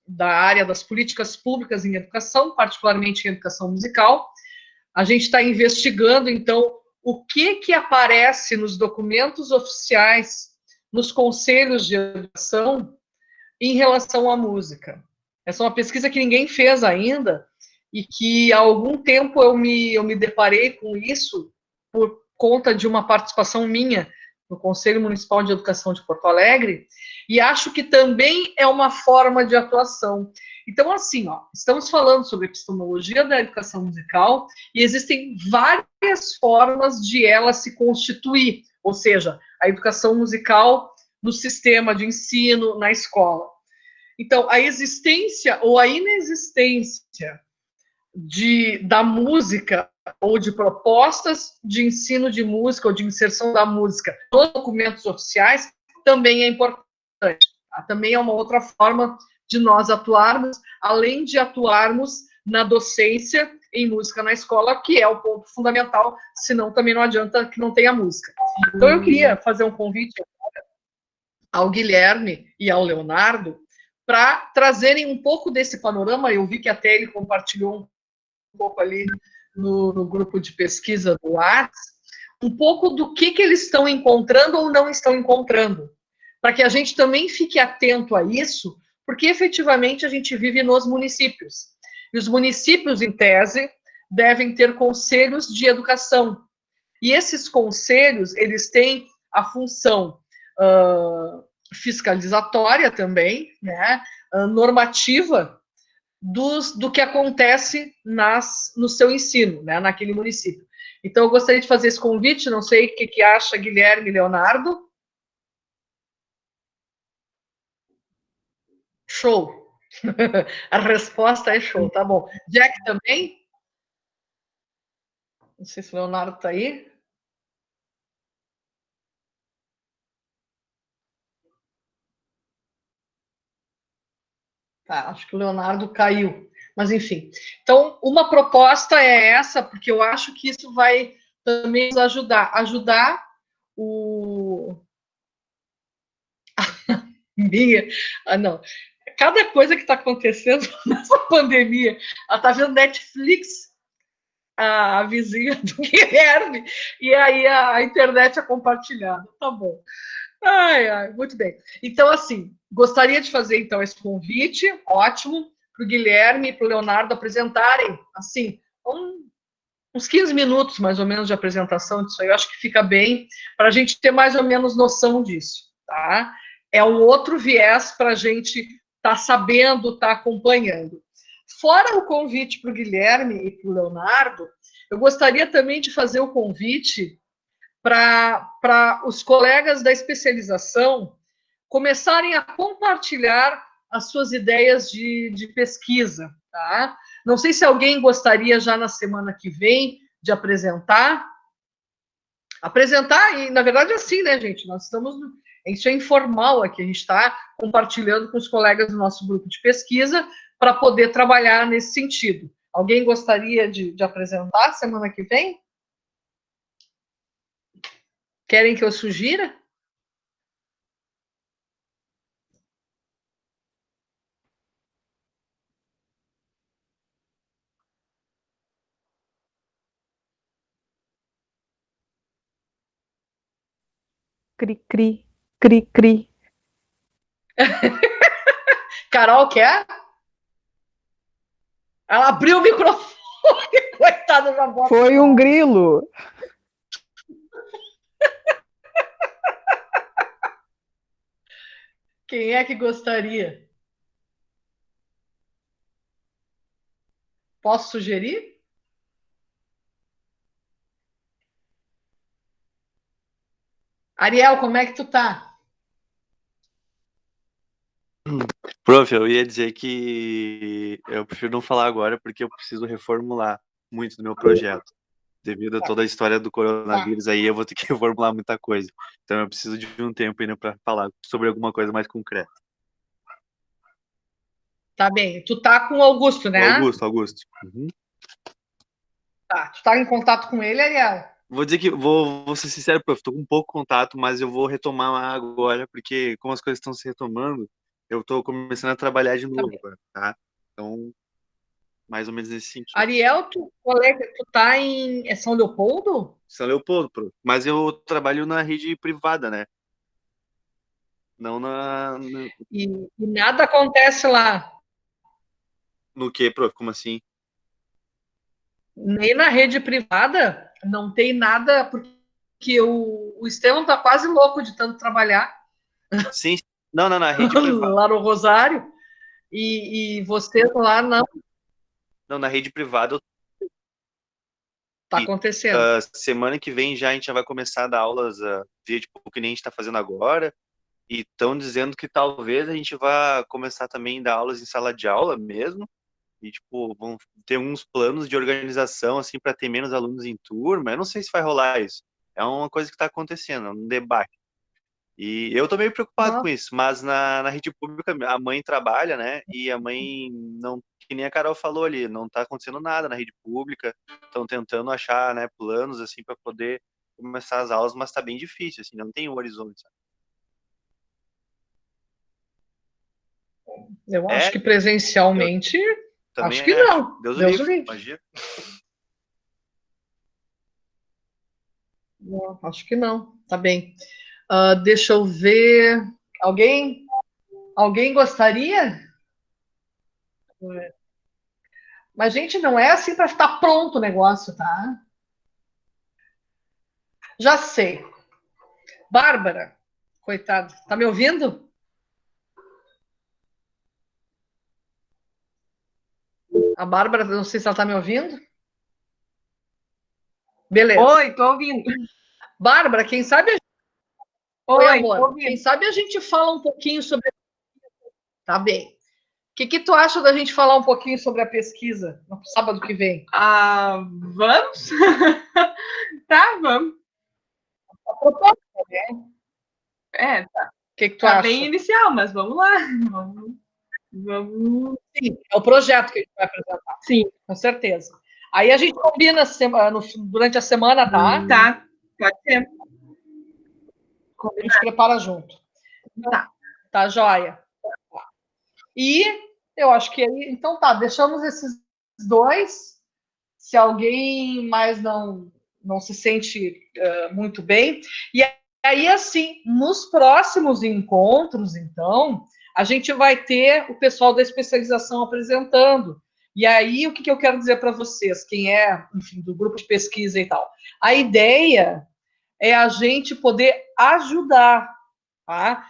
da área das políticas públicas em educação, particularmente em educação musical. A gente está investigando, então, o que aparece nos documentos oficiais, nos conselhos de educação, em relação à música. Essa é uma pesquisa que ninguém fez ainda, e que há algum tempo eu me deparei com isso por conta de uma participação minha no Conselho Municipal de Educação de Porto Alegre, e acho que também é uma forma de atuação. Então, assim, estamos falando sobre epistemologia da educação musical, e existem várias formas de ela se constituir, ou seja, a educação musical no sistema de ensino, na escola. Então, a existência ou a inexistência da música ou de propostas de ensino de música ou de inserção da música nos documentos oficiais também é importante. Tá? Também é uma outra forma de nós atuarmos, além de atuarmos na docência em música na escola, que é o ponto fundamental, senão também não adianta que não tenha música. Então, eu queria fazer um convite ao Guilherme e ao Leonardo para trazerem um pouco desse panorama. Eu vi que até ele compartilhou um pouco ali no grupo de pesquisa do WhatsApp, um pouco do que eles estão encontrando ou não estão encontrando, para que a gente também fique atento a isso, porque efetivamente a gente vive nos municípios. E os municípios, em tese, devem ter conselhos de educação. E esses conselhos, eles têm a função fiscalizatória também, né, normativa, do que acontece no seu ensino, né, naquele município. Então, eu gostaria de fazer esse convite, não sei o que acha Guilherme e Leonardo. Show! A resposta é show, tá bom. Jack também? Não sei se o Leonardo está aí. Tá, acho que o Leonardo caiu. Mas, enfim. Então, uma proposta é essa, porque eu acho que isso vai também nos ajudar. Ajudar o... Minha... Ah, não. Cada coisa que está acontecendo nessa pandemia, ela está vendo Netflix, a vizinha do Guilherme, e aí a internet é compartilhada. Tá bom. Ai, ai, muito bem. Então, assim, gostaria de fazer, então, esse convite, ótimo, para o Guilherme e para o Leonardo apresentarem, assim, uns 15 minutos, mais ou menos, de apresentação disso aí. Eu acho que fica bem, para a gente ter mais ou menos noção disso, tá? É um outro viés para a gente estar sabendo, estar acompanhando. Fora o convite para o Guilherme e para o Leonardo, eu gostaria também de fazer o convite para os colegas da especialização começarem a compartilhar as suas ideias de pesquisa, tá? Não sei se alguém gostaria já na semana que vem de apresentar. Apresentar, e na verdade é assim, né, gente? Nós estamos... Isso é informal aqui, a gente está compartilhando com os colegas do nosso grupo de pesquisa para poder trabalhar nesse sentido. Alguém gostaria de apresentar semana que vem? Querem que eu sugira? Cri, cri, cri, cri. Carol, quer? Ela abriu o microfone, coitada da voz. Foi um grilo. Quem é que gostaria? Posso sugerir? Ariel, como é que tu tá? Prof, eu ia dizer que eu prefiro não falar agora porque eu preciso reformular muito do meu projeto. Devido a toda a história do coronavírus aí, eu vou ter que reformular muita coisa. Então eu preciso de um tempo ainda para falar sobre alguma coisa mais concreta. Tá bem. Tu tá com o Augusto, né? Augusto. Uhum. Tá. Tu tá em contato com ele, Ariel? Vou dizer que vou ser sincero, prof, tô com um pouco contato, mas eu vou retomar agora, porque como as coisas estão se retomando, eu tô começando a trabalhar de novo, tá? Então, mais ou menos nesse sentido. Ariel, tu tá em São Leopoldo? São Leopoldo, prof. Mas eu trabalho na rede privada, né? Não E nada acontece lá? No quê, prof? Como assim? Nem na rede privada? Não tem nada, porque o Estevão tá quase louco de tanto trabalhar. Sim. Não, na rede privada. Lá no Rosário. E você lá não? Não, na rede privada. Tá acontecendo. Semana que vem já a gente já vai começar a dar aulas via tipo, que nem a gente está fazendo agora. E estão dizendo que talvez a gente vá começar também a dar aulas em sala de aula mesmo. E, tipo, vão ter uns planos de organização, assim, para ter menos alunos em turma. Eu não sei se vai rolar isso. É uma coisa que está acontecendo, é um debate. E eu tô meio preocupado com isso, mas na rede pública a mãe trabalha, né? E a mãe não, que nem a Carol falou ali, não tá acontecendo nada na rede pública. Estão tentando achar, né, planos assim para poder começar as aulas, mas tá bem difícil, assim, não tem um horizonte, sabe? Eu acho que presencialmente, também acho que não. Deus o livre. livre. Imagina. Não, acho que não. Tá bem. Deixa eu ver. Alguém gostaria? Mas, gente, não é assim para estar pronto o negócio, tá? Já sei. Bárbara, coitada, tá me ouvindo? A Bárbara, não sei se ela tá me ouvindo. Beleza. Oi, tô ouvindo. Bárbara, quem sabe Oi, amor. tô ouvindo. Quem sabe a gente fala um pouquinho sobre. Tá bem. O que tu acha da gente falar um pouquinho sobre a pesquisa no sábado que vem? Vamos? Tá, vamos. A proposta, né? Tá. O que tu tá acha? bem inicial, mas vamos lá. Vamos Vamos. Sim, é o projeto que a gente vai apresentar. Sim. Com certeza. Aí a gente combina durante a semana, tá? Tá, pode ser. A gente prepara junto. Tá. Tá, joia. E eu acho que aí, então tá, deixamos esses dois. Se alguém mais não se sente muito bem. E aí, assim, nos próximos encontros, então, a gente vai ter o pessoal da especialização apresentando. E aí, o que eu quero dizer para vocês, quem é, enfim, do grupo de pesquisa e tal? A ideia é a gente poder ajudar, tá?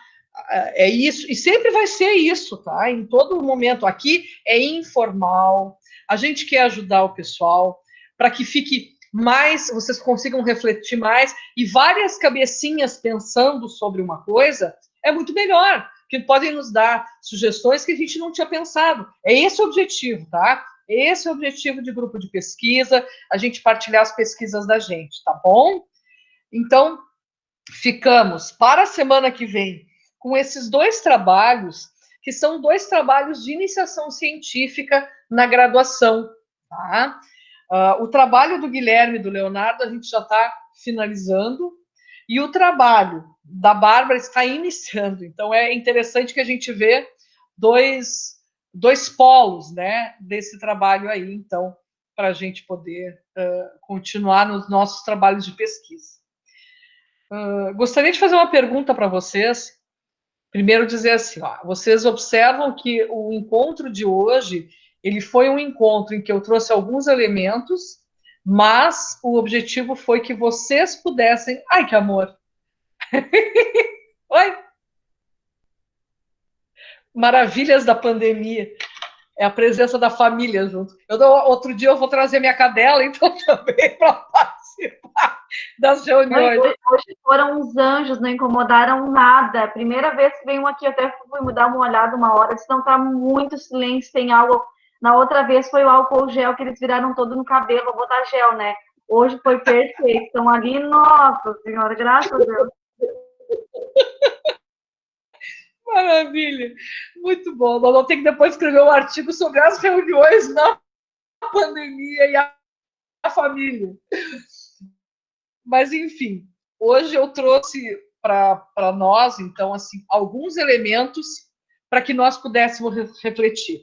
É isso, e sempre vai ser isso, tá? Em todo momento. Aqui é informal, a gente quer ajudar o pessoal para que fique mais, vocês consigam refletir mais, e várias cabecinhas pensando sobre uma coisa é muito melhor, que podem nos dar sugestões que a gente não tinha pensado. É esse o objetivo, tá? Esse é o objetivo de grupo de pesquisa, a gente partilhar as pesquisas da gente, tá bom? Então, ficamos para a semana que vem com esses dois trabalhos, que são dois trabalhos de iniciação científica na graduação, tá? O trabalho do Guilherme e do Leonardo a gente já está finalizando, e o trabalho da Bárbara está iniciando. Então, é interessante que a gente vê dois polos, né, desse trabalho aí, então, para a gente poder continuar nos nossos trabalhos de pesquisa. Gostaria de fazer uma pergunta para vocês. Primeiro dizer assim, ó, vocês observam que o encontro de hoje, ele foi um encontro em que eu trouxe alguns elementos, mas o objetivo foi que vocês pudessem... Ai, que amor! Oi! Maravilhas da pandemia. É a presença da família junto. Outro dia eu vou trazer minha cadela, então, também, para participar das reuniões. Hoje foram uns anjos, não incomodaram nada. Primeira vez que veio um aqui, eu até fui me dar uma olhada uma hora, disse, não, tá muito silêncio, tem algo. Na outra vez foi o álcool gel, que eles viraram todo no cabelo, vou botar gel, né? Hoje foi perfeito. Estão ali, nossa senhora, graças a Deus. Maravilha, muito bom. Nós vamos ter que depois escrever um artigo sobre as reuniões na pandemia e a família. Mas, enfim, hoje eu trouxe para nós, então, assim, alguns elementos para que nós pudéssemos refletir.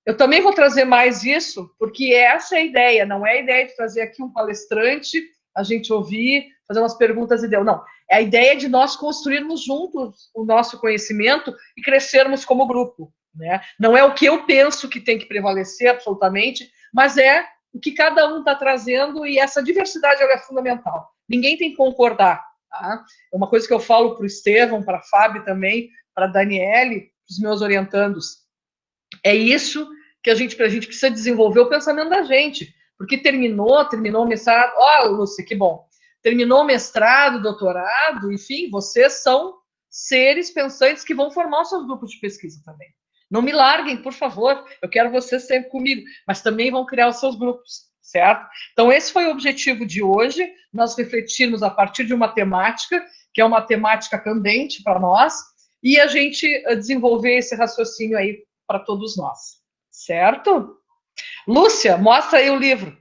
Eu também vou trazer mais isso, porque essa é a ideia, não é a ideia de trazer aqui um palestrante, a gente ouvir, fazer umas perguntas e deu. Não, é a ideia de nós construirmos juntos o nosso conhecimento e crescermos como grupo, né? Não é o que eu penso que tem que prevalecer absolutamente, mas é o que cada um está trazendo, e essa diversidade ela é fundamental. Ninguém tem que concordar, tá? É uma coisa que eu falo para o Estevão, para a Fábio também, para a Daniele, para os meus orientandos. É isso que a gente precisa desenvolver o pensamento da gente, porque terminou o mestrado, Lúcia, que bom, terminou o mestrado, doutorado, enfim, vocês são seres pensantes que vão formar os seus grupos de pesquisa também. Não me larguem, por favor, eu quero vocês sempre comigo, mas também vão criar os seus grupos, certo? Então, esse foi o objetivo de hoje, nós refletirmos a partir de uma temática, que é uma temática candente para nós, e a gente desenvolver esse raciocínio aí para todos nós, certo? Lúcia, mostra aí o livro.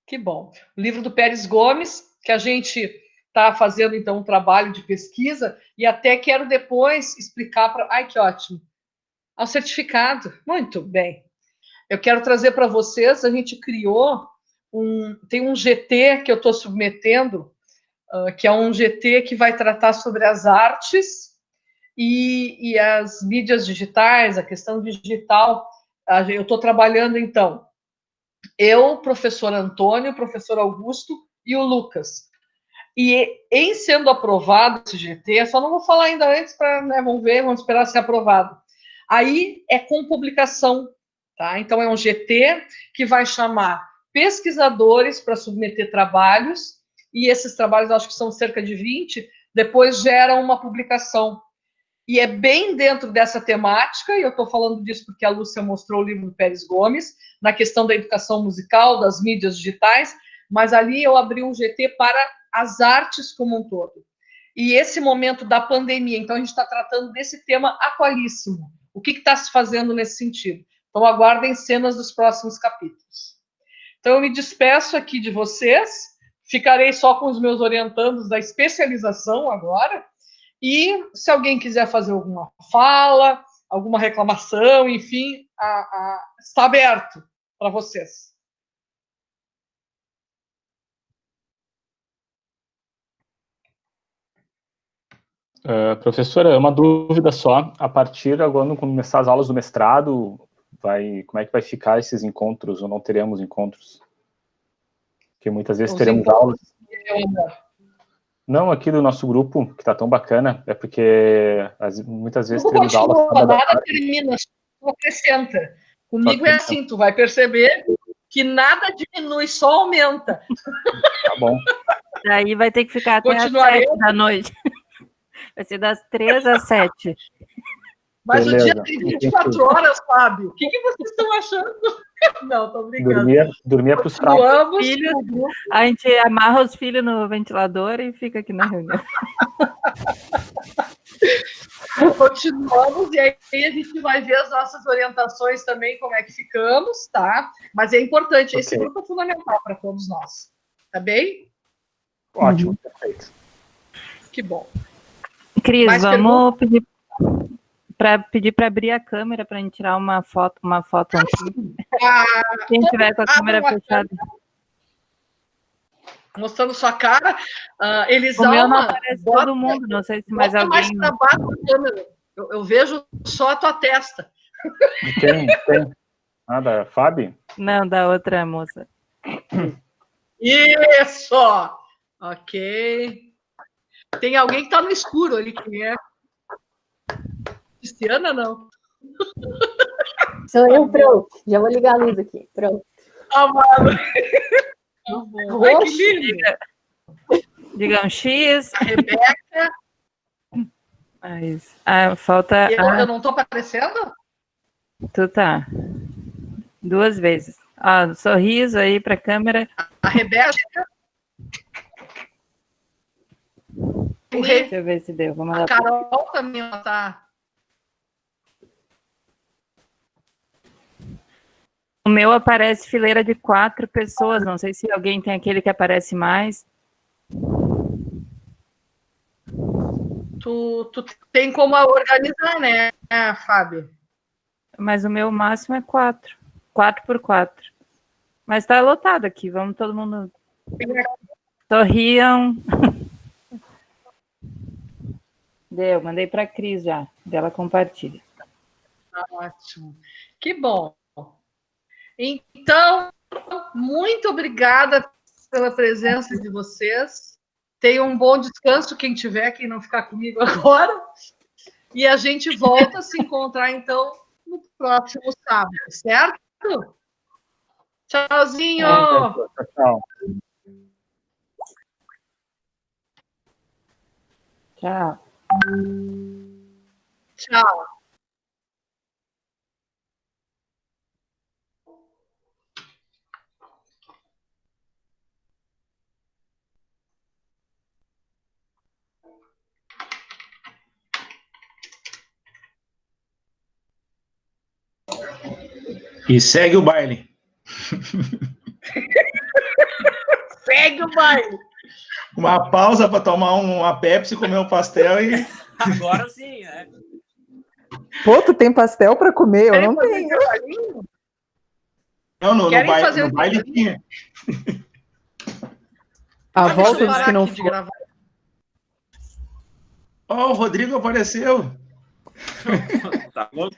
Que bom. O livro do Pérez Gomes, que a gente está fazendo, então, um trabalho de pesquisa, e até quero depois explicar para... Ai, que ótimo. Ao certificado. Muito bem. Eu quero trazer para vocês, a gente criou tem um GT que eu estou submetendo, que é um GT que vai tratar sobre as artes e as mídias digitais, a questão digital. Eu estou trabalhando, então, eu, professor Antônio, professor Augusto e o Lucas. E em sendo aprovado esse GT, só não vou falar ainda antes, para, né, vamos esperar ser aprovado. Aí é com publicação, tá? Então é um GT que vai chamar pesquisadores para submeter trabalhos, e esses trabalhos, acho que são cerca de 20, depois geram uma publicação. E é bem dentro dessa temática, e eu estou falando disso porque a Lúcia mostrou o livro do Pérez Gomes, na questão da educação musical, das mídias digitais, mas ali eu abri um GT para as artes como um todo. e esse momento da pandemia. Então, a gente está tratando desse tema atualíssimo. O que está se fazendo nesse sentido? Então, aguardem cenas dos próximos capítulos. Então, eu me despeço aqui de vocês, ficarei só com os meus orientandos da especialização agora, e se alguém quiser fazer alguma fala, alguma reclamação, enfim, está aberto para vocês. Professora, uma dúvida só. A partir agora, quando começar as aulas do mestrado, como é que vai ficar esses encontros, ou não teremos encontros? Porque muitas vezes teremos aulas. Não, aqui do nosso grupo, que está tão bacana, é porque muitas vezes teremos aulas. Nada termina, só acrescenta. Comigo é assim, tu vai perceber que nada diminui, só aumenta. Tá bom. Daí vai ter que ficar até às 7 da noite. Vai ser das 3 às 7. Mas beleza. O dia tem 24 horas, Fábio. O que vocês estão achando? Não, tô brincando. Dormia para os fracos. A gente amarra os filhos no ventilador e fica aqui na reunião. Continuamos, e aí a gente vai ver as nossas orientações também, como é que ficamos, tá? Mas é importante, esse grupo é fundamental para todos nós. Tá bem? Ótimo, perfeito. Que bom. Cris, vamos pedir para abrir a câmera para a gente tirar uma foto aqui. Quem tiver com a câmera fechada. Mostrando sua cara. O meu não aparece todo mundo, não sei se mais alguém... Mais pra baixo da câmera. Eu vejo só a tua testa. Quem? Ah, da Fábio? Não, da outra moça. Isso! Ok. Tem alguém que está no escuro ali, quem é? Cristiana, não? Sou eu, pronto. Já vou ligar a luz aqui, pronto. Amado. Ai, que lindo. Diga um X. Rebeca. Falta... Eu não estou aparecendo? Tu tá. 2 vezes. Sorriso aí para a câmera. A Rebeca. Deixa eu ver se deu. Vamos a Carol também tá. O meu aparece fileira de 4 pessoas. Não sei se alguém tem aquele que aparece mais. Tu tem como organizar, né, Fábio? Mas o meu máximo é 4. 4 por 4. Mas tá lotado aqui. Vamos todo mundo. Sorriam. Deu, mandei para a Cris já. Dela compartilha. Ótimo. Que bom. Então, muito obrigada pela presença de vocês. Tenham um bom descanso, quem tiver, quem não ficar comigo agora. E a gente volta a se encontrar, então, no próximo sábado, certo? Tchauzinho! Tchau. Tchau. Tchau. E segue o baile. Segue o baile. Uma pausa para tomar uma Pepsi, comer um pastel e... Agora sim, né? Pô, tu tem pastel para comer? Eu não tenho. Não, no baile tinha. A volta diz que não foi. Ó, o Rodrigo apareceu. Tá bom.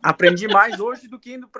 Aprendi mais hoje do que indo para